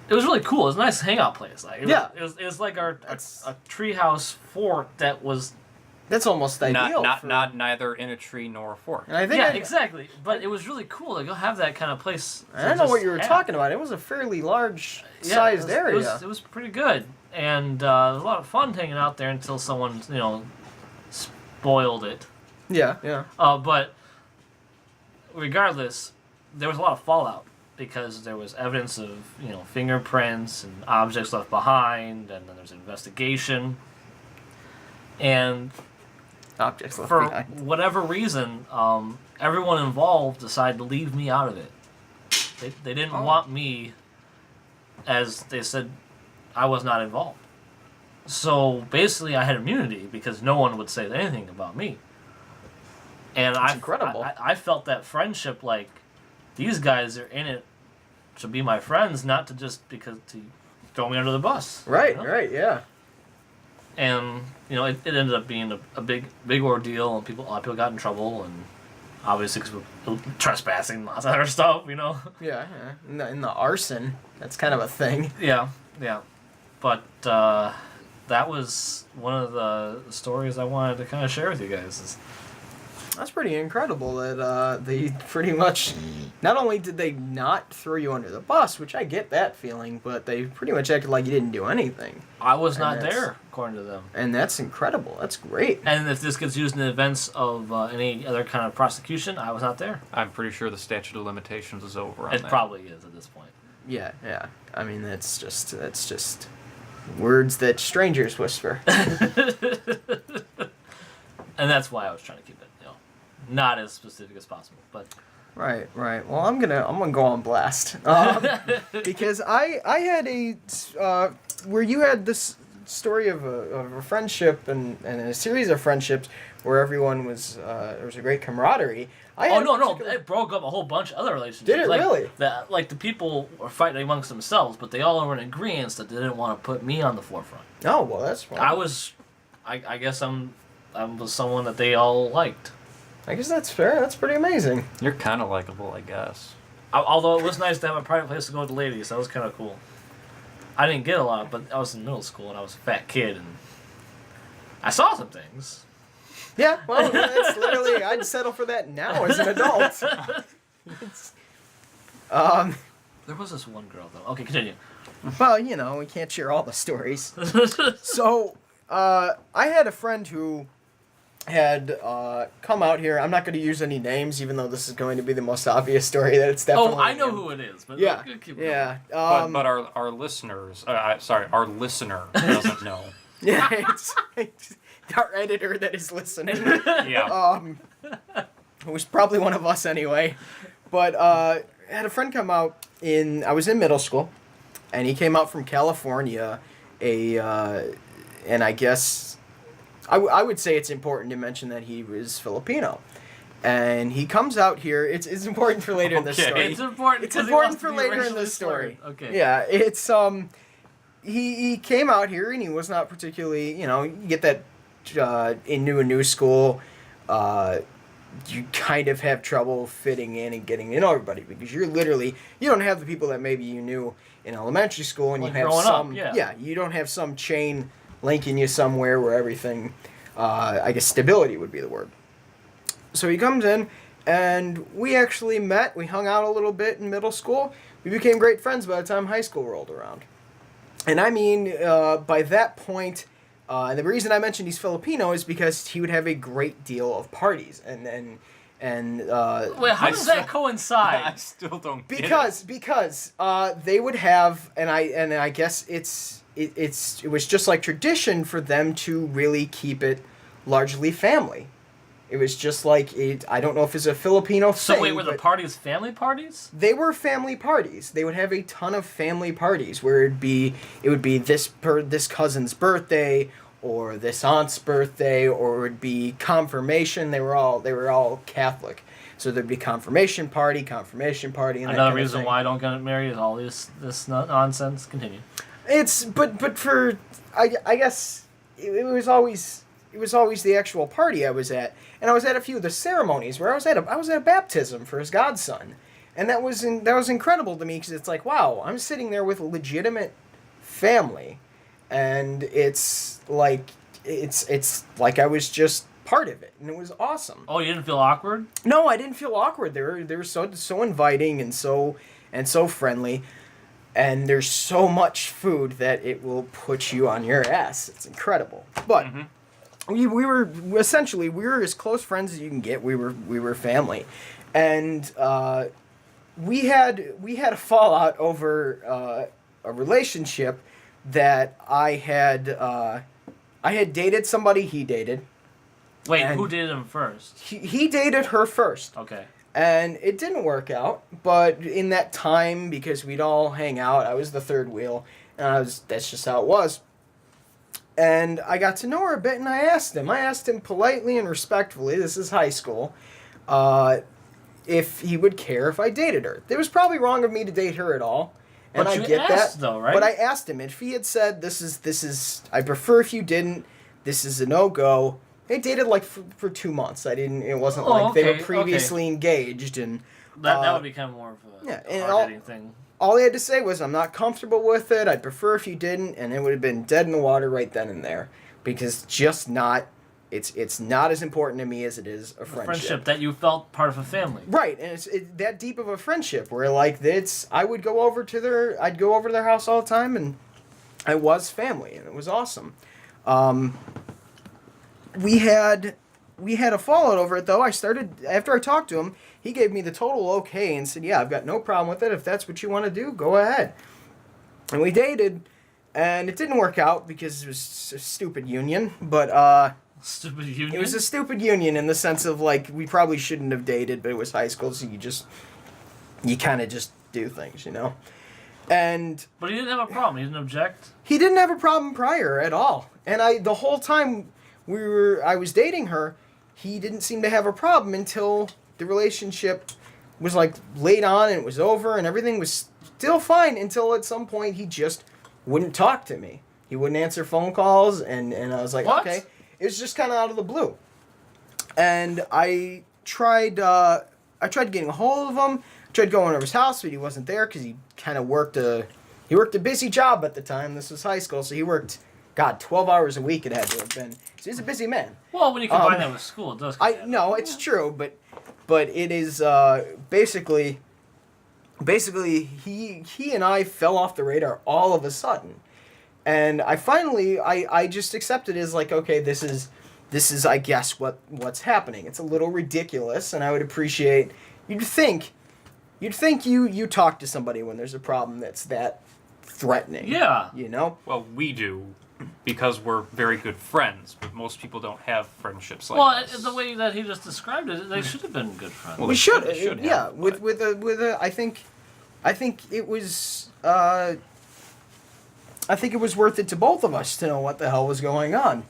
it was really cool. It was a nice hangout place. Like it was like a treehouse fort that was. That's almost ideal. Not neither in a tree nor a fork. And I think Exactly. But it was really cool to go have that kind of place. I don't know what you were talking about. It was a fairly large sized area. It was pretty good, and it was a lot of fun hanging out there until someone spoiled it. Yeah, yeah. But regardless, there was a lot of fallout because there was evidence of fingerprints and objects left behind, and then there's an investigation. And Objects left for behind. whatever reason, everyone involved decided to leave me out of it. They didn't want me, as they said, I was not involved. So basically, I had immunity because no one would say anything about me. And That's incredible. I felt that friendship, like these guys are in it to be my friends, not to just because to throw me under the bus. Right, you know? right, yeah. And it ended up being a big ordeal, and a lot of people got in trouble, and obviously because we're trespassing, lots of other stuff, Yeah, yeah. In the arson, that's kind of a thing. Yeah. But that was one of the stories I wanted to kind of share with you guys. That's pretty incredible that they pretty much, not only did they not throw you under the bus, which I get that feeling, but they pretty much acted like you didn't do anything. I was And not that's- there, according to them. And that's incredible. That's great. And if this gets used in the events of any other kind of prosecution, I was not there. I'm pretty sure the statute of limitations is over on It that. probably is at this point. Yeah, yeah. I mean, that's just Words that strangers whisper. And that's why I was trying to keep it, not as specific as possible. But Right. Well, I'm gonna go on blast because I had where you had this story of a friendship and a series of friendships where everyone was there was a great camaraderie. no, it broke up a whole bunch of other relationships. Did it really? The people were fighting amongst themselves, but they all were in agreement that they didn't want to put me on the forefront. Oh well, that's fine. I guess I was someone that they all liked. I guess that's fair. That's pretty amazing. You're kind of likable, I guess. Although it was nice to have a private place to go with the ladies. That was kind of cool. I didn't get a lot, but I was in middle school and I was a fat kid and I saw some things. Yeah, well, that's literally, I'd settle for that now as an adult. There was this one girl though. Okay, continue. Well, we can't share all the stories. So, I had a friend who had come out here. I'm not going to use any names, even though this is going to be the most obvious story that it's definitely. Oh, I know him. who it is, but Yeah, keep going. yeah. But our listeners, our listener doesn't know. Yeah, it's our editor that is listening. Yeah. Who's probably one of us anyway. But I had a friend come out I was in middle school, and he came out from California, and I guess I would say it's important to mention that he was Filipino. And he comes out here. It's important for later in the story. It's important. It's 'cause he important wants for to be later in racially the story. slurred. Okay. Yeah, it's he came out here and he was not particularly, you get that into a new school, you kind of have trouble fitting in and getting to know everybody because you don't have the people that maybe you knew in elementary school and Like you have growing some up, yeah. you don't have some chain linking you somewhere where everything I guess stability would be the word. So he comes in and we actually met, we hung out a little bit in middle school. We became great friends by the time high school rolled around. And I mean, by that point, and the reason I mentioned he's Filipino is because he would have a great deal of parties, and Wait, how does that I coincide? still don't get because they would have, and I guess it was just like tradition for them to really keep it largely family. It was just like I don't know if it's a Filipino thing. So wait, were the but parties family parties? they were family parties. They would have a ton of family parties where it would be this cousin's birthday or this aunt's birthday, or it would be confirmation. They were all Catholic, so there'd be confirmation party, and Another reason why I don't get married is all this nonsense. Continue. It's but for I guess it was always the actual party I was at, and I was at a few of the ceremonies where I was at a baptism for his godson, and that was incredible to me because it's like, wow, I'm sitting there with a legitimate family, and it's like I was just part of it, and it was awesome. Oh, you didn't feel awkward? No, I didn't feel awkward. They were so inviting and so friendly. And there's so much food that it will put you on your ass. It's incredible. But we were as close friends as you can get. We were family, and we had a fallout over a relationship that I had dated somebody he dated. Wait, And- who did him first? He dated her first. Okay. And it didn't work out, but in that time, because we'd all hang out, I was the third wheel, and that's just how it was. And I got to know her a bit, and I asked him politely and respectfully, this is high school, if he would care if I dated her. It was probably wrong of me to date her at all, and But I you get asked, that. though, right? But I asked him if he had said, this is, I prefer if you didn't, this is a no-go. They dated like for 2 months. It wasn't like they were okay, previously engaged, and That would be kind of more of a yeah, and hard-hitting thing. all he had to say was, I'm not comfortable with it, I'd prefer if you didn't, and it would have been dead in the water right then and there. Because it's not as important to me as it is a friendship. That you felt part of a family. Right, and it's that deep of a friendship where like I'd go over to their house all the time, and I was family, and it was awesome. We had a fallout over it though. After I talked to him, he gave me the total okay and said, "Yeah, I've got no problem with it. If that's what you want to do, go ahead." And we dated, And it didn't work out because it was a stupid union, but Stupid union. it was a stupid union in the sense of like we probably shouldn't have dated, but it was high school, so you kind of just do things, you know. And But he didn't have a problem. He didn't object. he didn't have a problem prior at all. And the whole time I was dating her, he didn't seem to have a problem until the relationship was like late on and it was over and everything was still fine until at some point he just wouldn't talk to me. He wouldn't answer phone calls and I was like, What? okay. It was just kind of out of the blue. And I tried getting a hold of him. Tried going over his house, but he wasn't there because he kind of worked a busy job at the time. This was high school, so he worked, 12 hours a week it had to have been. So he's a busy man. Well, when you combine that with school, it does. I know it's true, but it is basically he and I fell off the radar all of a sudden, and I just accepted it as like, okay, this is I guess what's happening. It's a little ridiculous, and I would appreciate you'd think you talk to somebody when there's a problem that's that threatening. Yeah. You know? Well, we do, because we're very good friends, but most people don't have friendships like Well, this. the way that he just described it, they should have been good friends. Well, We they should, should yeah. have, With but- a, I think it was I think it was worth it to both of us to know what the hell was going on,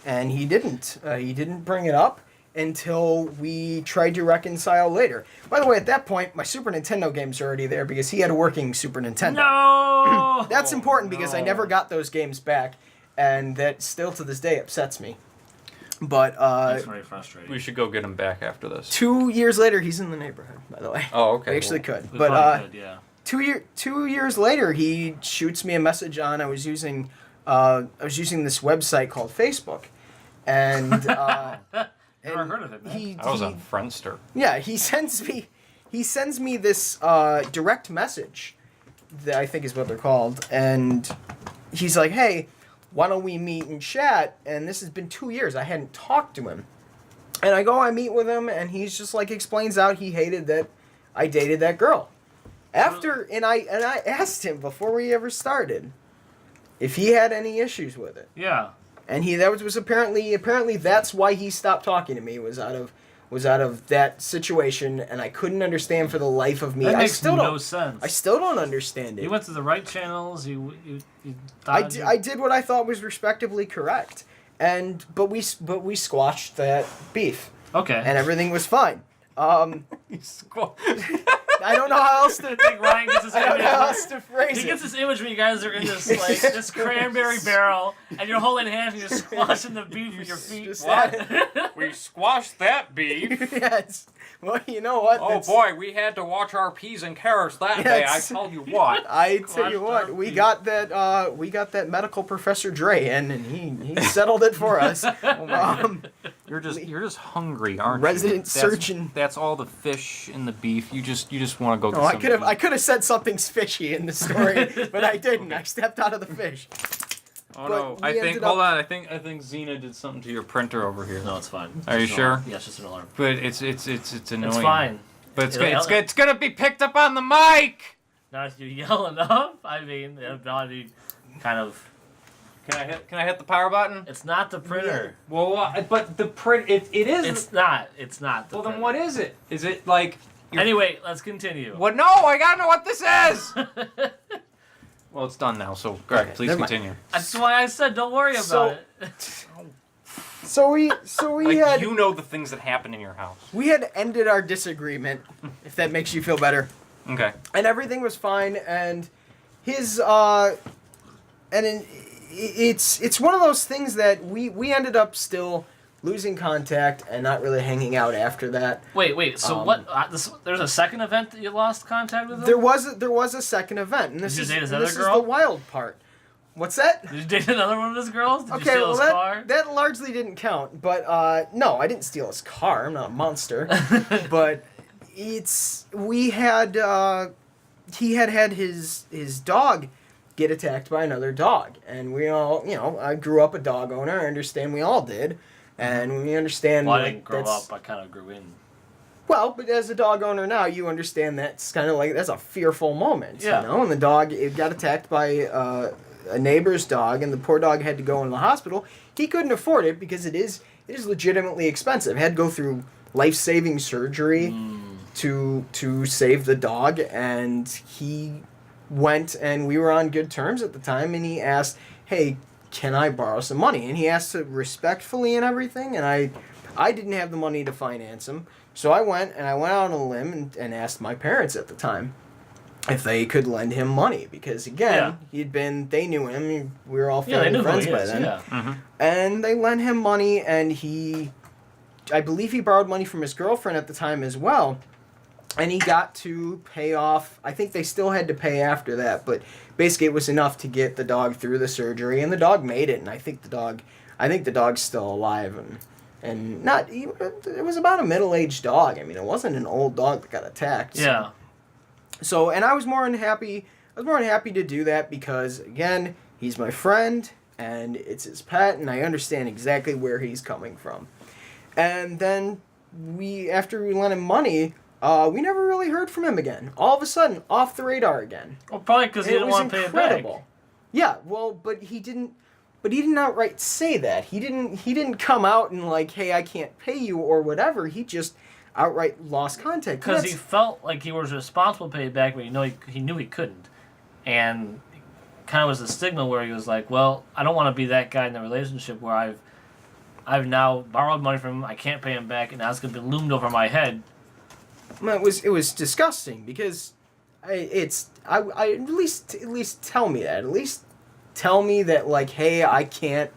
and he didn't. He didn't bring it up until we tried to reconcile later. By the way, at that point, my Super Nintendo games are already there because he had a working Super Nintendo. No. That's important because I no. never got those games back, and that still to this day upsets me. But That's very frustrating. We should go get him back after this. 2 years later, he's in the neighborhood. By the way, Oh, okay. we actually well, could. We But probably could, yeah. 2 years later, he shoots me a message on. I was using this website called Facebook, and Never heard of it, man. I was on Friendster. yeah, he sends me this direct message that I think is what they're called, and he's like, "Hey, why don't we meet and chat?" And this has been 2 years. I hadn't talked to him, and I meet with him, and he's just like explains out he hated that I dated that girl. After and I asked him before we ever started if he had any issues with it. Yeah. And that was apparently that's why he stopped talking to me was out of that situation, and I couldn't understand for the life of me. That I makes still no don't. sense. I still don't understand it. You went to the right channels. You I did what I thought was respectably correct, but we squashed that beef, Okay. and everything was fine. Squ- I don't know how else to. I think Ryan gets this I don't know how image. else to phrase He it. gets this image when you guys are in this like this cranberry barrel, and you're holding hands and you're squashing the beef with your feet. Just What? we squashed that beef. Yes. Well, you know what? Oh That's- boy, we had to watch our P's and carrots that Yeah, day. I it's- tell you what. I tell you Squashed what, our we beef. got that medical Professor Dre in, and he settled it for us. You're just hungry, aren't Resident you? surgeon. That's all the fish and the beef. You just want to go. Oh, I could have said something fishy in the story, but I didn't. I stepped out of the fish. Oh but no! we I think. ended Hold up- on. I think Xena did something to your printer over here. No, it's fine. Are you Just an alarm. sure? Yeah, it's just an alarm. But it's annoying. It's fine. But it's It'll- it's gonna be picked up on the mic. Now if you yell enough, I mean, it'll be kind of. Can I hit the power button? It's not the printer. Well, but the print it is. It's not. It's not. The well, then printer. what is it? Is it like? Anyway, let's continue. What? No, I gotta know what this is. Well, it's done now. So, Greg, Okay, please never mind. continue. That's why I said don't worry about So- it. So we Like had you know the things that happen in your house. we had ended our disagreement, if that makes you feel better, Okay. and everything was fine. And his it's one of those things that we ended up still losing contact and not really hanging out after that. Wait. So what? There's a second event that you lost contact with him. There was a second event, and this Did you is date his and other this girl? is the wild part. What's that? Did you date another one of his girls? Did you Okay, steal well his that car? that largely didn't count, but no, I didn't steal his car. I'm not a monster, but he had his dog get attacked by another dog, and we all, I grew up a dog owner. I understand we all did, and we understand. Well, I like, didn't grow that's- up. I kind of grew in. Well, but as a dog owner now, you understand that's kind of like that's a fearful moment, Yeah. And the dog it got attacked by a neighbor's dog, and the poor dog had to go in the hospital. He couldn't afford it because it is legitimately expensive. Had to go through life-saving surgery to save the dog, and he went, and we were on good terms at the time, and he asked, "Hey, can I borrow some money?" And he asked it respectfully and everything, and I didn't have the money to finance him, so I went out on a limb and asked my parents at the time if they could lend him money, because again, they knew him, we were all Yeah, they family knew friends who he by is. then. Yeah. And they lent him money, and I believe he borrowed money from his girlfriend at the time as well. And he got to pay off, I think they still had to pay after that, but basically it was enough to get the dog through the surgery, and the dog made it, and I think the dog's still alive, and not even, it was about a middle-aged dog. I mean, it wasn't an old dog that got attacked. Yeah. So, and I was more than happy to do that because, again, he's my friend, and it's his pet, and I understand exactly where he's coming from. And then after we lent him money, we never really heard from him again. All of a sudden, off the radar again. Well, probably because he didn't want to pay it back. Yeah, well, but he didn't outright say that. He didn't come out and like, hey, I can't pay you or whatever. He just outright lost contact. Because he felt like he was responsible to pay it back, but he knew he couldn't. And kind of was a stigma where he was like, well, I don't want to be that guy in the relationship where I've now borrowed money from him, I can't pay him back, and now it's going to be loomed over my head. Well, it was disgusting because I at least tell me that. At least tell me that, like, hey, I can't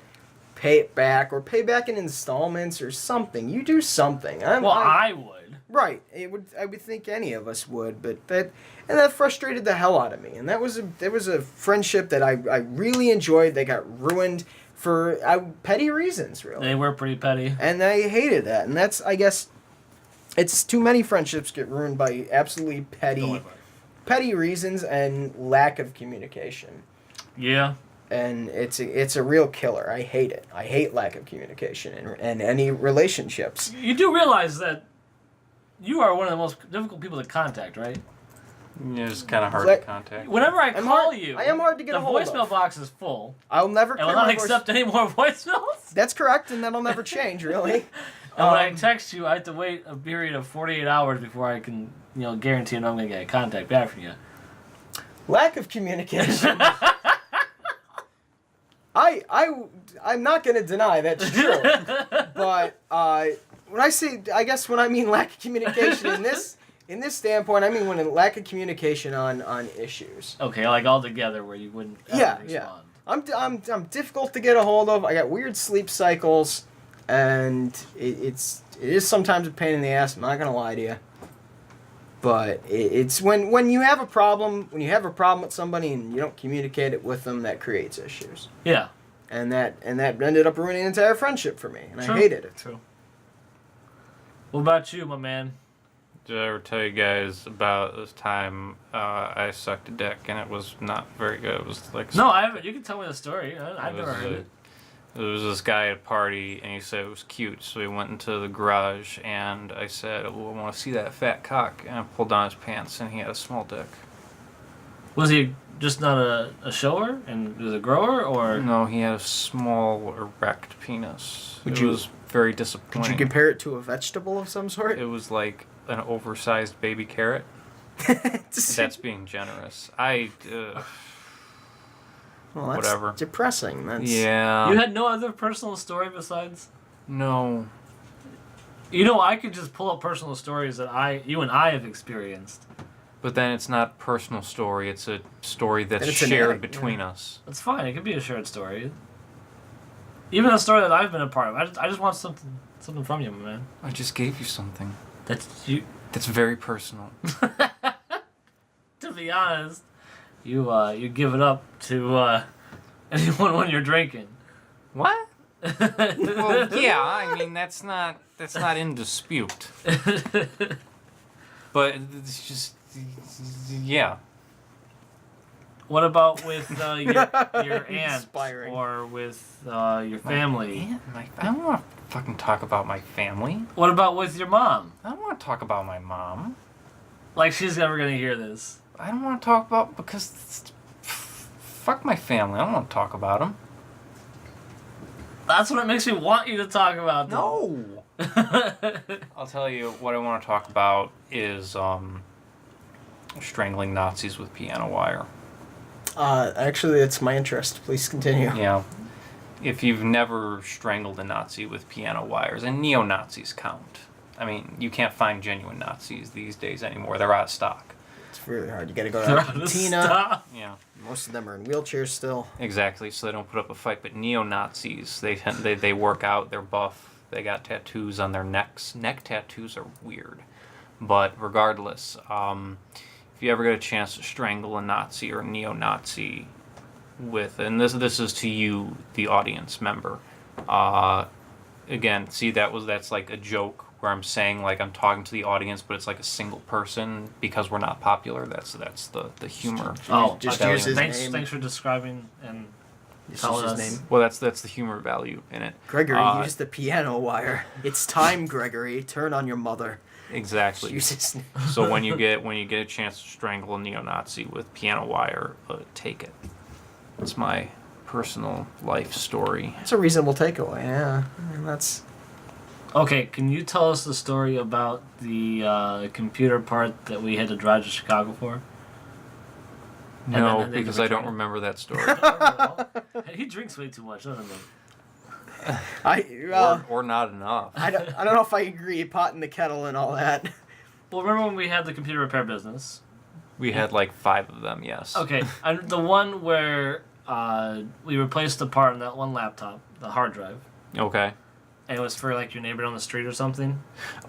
pay it back, or pay back in installments or something. You do something. I would. Right. I would think any of us would, but that frustrated the hell out of me. And that was a friendship that I really enjoyed. They got ruined for petty reasons, really. They were pretty petty. And I hated that. And that's, I guess, it's too many friendships get ruined by absolutely petty reasons and lack of communication. Yeah. And it's a real killer. I hate it. I hate lack of communication in any relationships. You do realize that you are one of the most difficult people to contact, right? Yeah, it's kind of hard to contact. Whenever I call I you, am hard to get a hold of. The voicemail box is full. I'll never. And will not accept any more voicemails. That's correct, and that'll never change, really. And when I text you, I have to wait a period of 48 hours before I can, guarantee I'm going to get a contact back from you. Lack of communication. I'm not going to deny that's true. But when I mean lack of communication in this standpoint, I mean when lack of communication on issues. Okay, like all together where you wouldn't respond. Yeah. I'm difficult to get a hold of. I got weird sleep cycles, and it is sometimes a pain in the ass. I'm not gonna lie to you. But it's when you have a problem with somebody and you don't communicate it with them, that creates issues. Yeah. And that ended up ruining an entire friendship for me, and True. I hated it. True. What about you, my man? Did I ever tell you guys about this time I sucked a dick and it was not very good? It was like No, I haven't. You can tell me the story. I've never heard it. There was this guy at a party, and he said it was cute, so we went into the garage, and I said, well, I want to see that fat cock, and I pulled down his pants, and he had a small dick. Was he just not a shower and was a grower, or? No, he had a small, erect penis. Would It you- was very Could disappointing. you compare it to a vegetable of some sort? It was like an oversized baby carrot. That's being generous. Well, that's whatever. depressing. That's Yeah. You had no other personal story besides? No. I could just pull up personal stories that you and I have experienced. But then it's not a personal story. It's a story that's And it's an shared addict, between us. That's fine. It could be a shared story. Even a story that I've been a part of. I just want something from you, my man. I just gave you something. That's you. That's very personal. To be honest, you give it up to anyone when you're drinking. What? Well, yeah. I mean, that's not in dispute. But it's just, yeah. What about with your aunt Inspiring. or with your family? I don't want to fucking talk about my family. What about with your mom? I don't want to talk about my mom. Like she's never gonna hear this. I don't want to talk about because Fuck my family. I don't want to talk about them. That's what it makes me want you to talk about. No. I'll tell you what I want to talk about is strangling Nazis with piano wire. Actually, it's my interest. Please continue. Yeah. If you've never strangled a Nazi with piano wires, and neo-Nazis count. I mean, you can't find genuine Nazis these days anymore. They're out of stock. It's really hard. You gotta go They're to out of Argentina. stock. Yeah. Most of them are in wheelchairs still. Exactly, so they don't put up a fight. But neo-Nazis, they work out, they're buff, they got tattoos on their necks. Neck tattoos are weird. But regardless, if you ever get a chance to strangle a Nazi or a neo-Nazi with, and this is to you, the audience member, again, see that's like a joke where I'm saying like I'm talking to the audience, but it's like a single person because we're not popular. That's the humor. Oh, Just okay. use his thanks, name. Thanks for describing and Just telling use us. his name. Well, that's the humor value in it. Gregory, use the piano wire. It's time, Gregory. Turn on your mother. Exactly. Use his name. So when you get a chance to strangle a neo-Nazi with piano wire, take it. It's my personal life story. It's a reasonable takeaway. Yeah, and that's. Okay, can you tell us the story about the computer part that we had to drive to Chicago for? No, then they because I don't return it. remember that story. He drinks way too much, doesn't he? Or not enough. I don't know if I agree. Pot in the kettle and all that. Well, remember when we had the computer repair business? We had like 5 of them, yes. Okay, and the one where we replaced the part on that one laptop, the hard drive, Okay. and it was for like your neighbor on the street or something.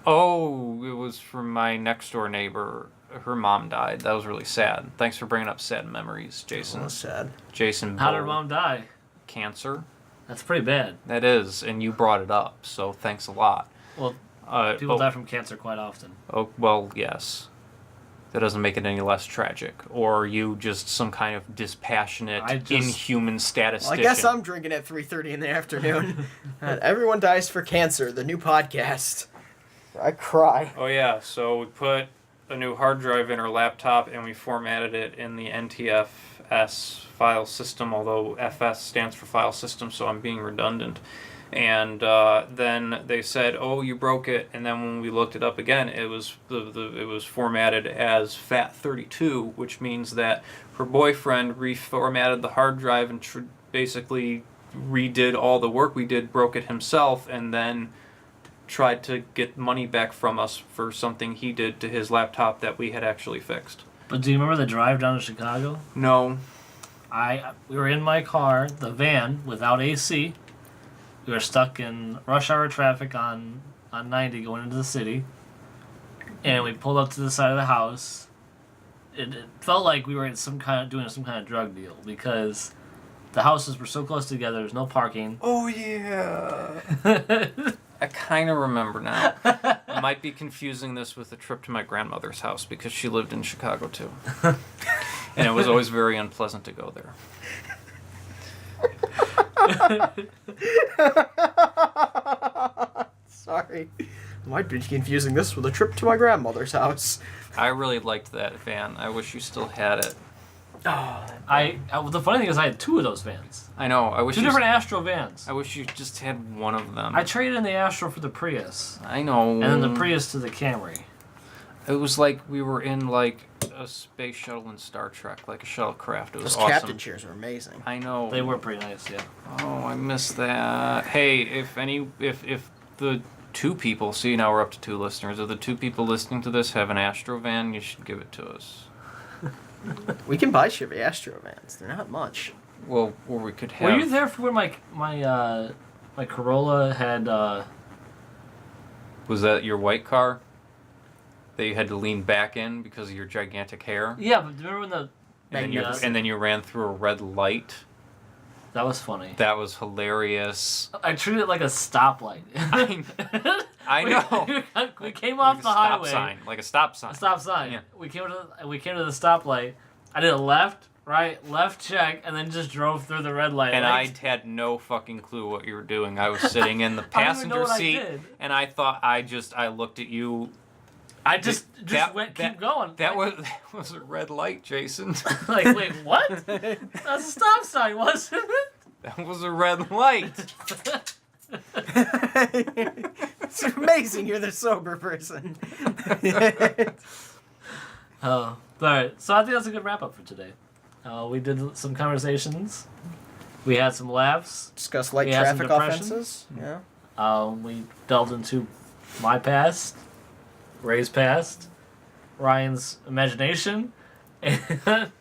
Oh, it was from my next door neighbor. Her mom died. That was really sad. Thanks for bringing up sad memories, Jason. That's sad. Jason How did Bull. mom die? Cancer. That's pretty bad. That is, and you brought it up, so thanks a lot. Well, people oh, die from cancer quite often. Oh, well, yes. That doesn't make it any less tragic. Or are you just some kind of dispassionate, inhuman Well, statistician? I guess I'm drinking at 3:30 in the afternoon. Everyone dies for cancer. The new podcast. I cry. Oh, yeah, so we put a new hard drive in our laptop and we formatted it in the NTFS file system, although FS stands for file system, so I'm being redundant. And then they said, "Oh, you broke it." And then when we looked it up again, it was it was formatted as FAT32, which means that her boyfriend reformatted the hard drive and basically redid all the work we did, broke it himself, and then tried to get money back from us for something he did to his laptop that we had actually fixed. But do you remember the drive down to Chicago? No. We were in my car, the van, without AC. We were stuck in rush hour traffic on 90 going into the city. And we pulled up to the side of the house. It felt like we were doing some kind of drug deal because the houses were so close together. There's no parking. Oh, yeah. I kind of remember now. I might be confusing this with a trip to my grandmother's house because she lived in Chicago too. And it was always very unpleasant to go there. Sorry. Might be confusing this with a trip to my grandmother's house. I really liked that van. I wish you still had it. Oh, The funny thing is I had 2 of those vans. I know. I wish Two you different Astro vans. I wish you just had one of them. I traded in the Astro for the Prius. I know. And then the Prius to the Camry. It was like we were in like a space shuttle in Star Trek, like a shuttlecraft. It was those awesome. captain chairs are amazing. I know. They were pretty nice, yeah. Oh, I missed that. Hey, if the 2 people, see now we're up to 2 listeners, if the 2 people listening to this have an Astro van, you should give it to us. We can buy Chevy Astro vans. They're not much. Well, or we could have. Were you there for when my Corolla had Was that your white car? That you had to lean back in because of your gigantic hair? Yeah, but remember when And then you ran through a red light? that was funny. That was hilarious. I treated it like a stoplight. I know. We came off the highway. Like a stop sign. A stop sign. Yeah. We came to the stoplight. I did a left, right, left check, and then just drove through the red light. And Like, I had no fucking clue what you were doing. I was sitting in the I don't even know passenger what I seat, did. and I thought I looked at you. I just That- keep going. That was a red light, Jason. like, wait, what? That's a stop sign, wasn't it? That was a red light. It's amazing you're the sober person. All right. So I think that's a good wrap up for today. We did some conversations. We had some laughs. Discuss light We had some traffic depression. offenses. Yeah. We delved into my past, Ray's past, Ryan's imagination, and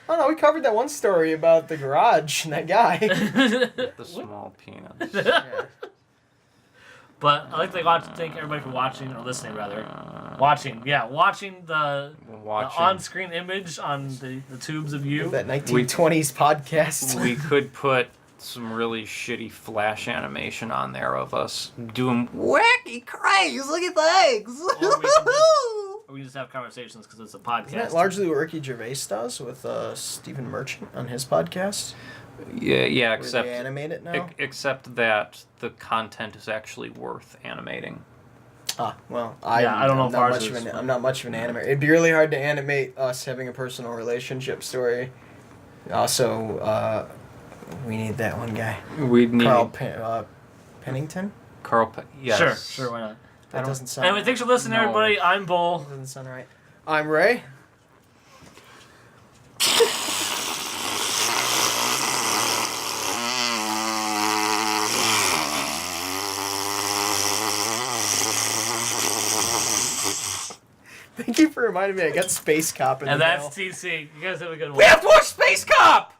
Oh no, we covered that one story about the garage and that guy. The small penis. Yeah. But I'd like to thank everybody for watching, or listening rather. Watching the Watching. on-screen image on the tubes of you. That 1920s podcast. We could put some really shitty flash animation on there of us doing wacky craze. Look at the eggs. Or we just have conversations because it's a podcast. Isn't that largely what Ricky Gervais does with Stephen Merchant on his podcast? Yeah, Where except they animate it now? except that the content is actually worth animating. Well, I don't know if ours is. I'm not much of an animator. It'd be really hard to animate us having a personal relationship story. Also, we need that one guy, We'd need Pennington. Yes. Sure, why not? That doesn't sound. Anyway, thanks for listening, No. everybody. I'm Bull. That doesn't sound right. I'm Ray. Thank you for reminding me. I got Space Cop in And the that's mail. TC. You guys have a good one. We have to watch Space Cop.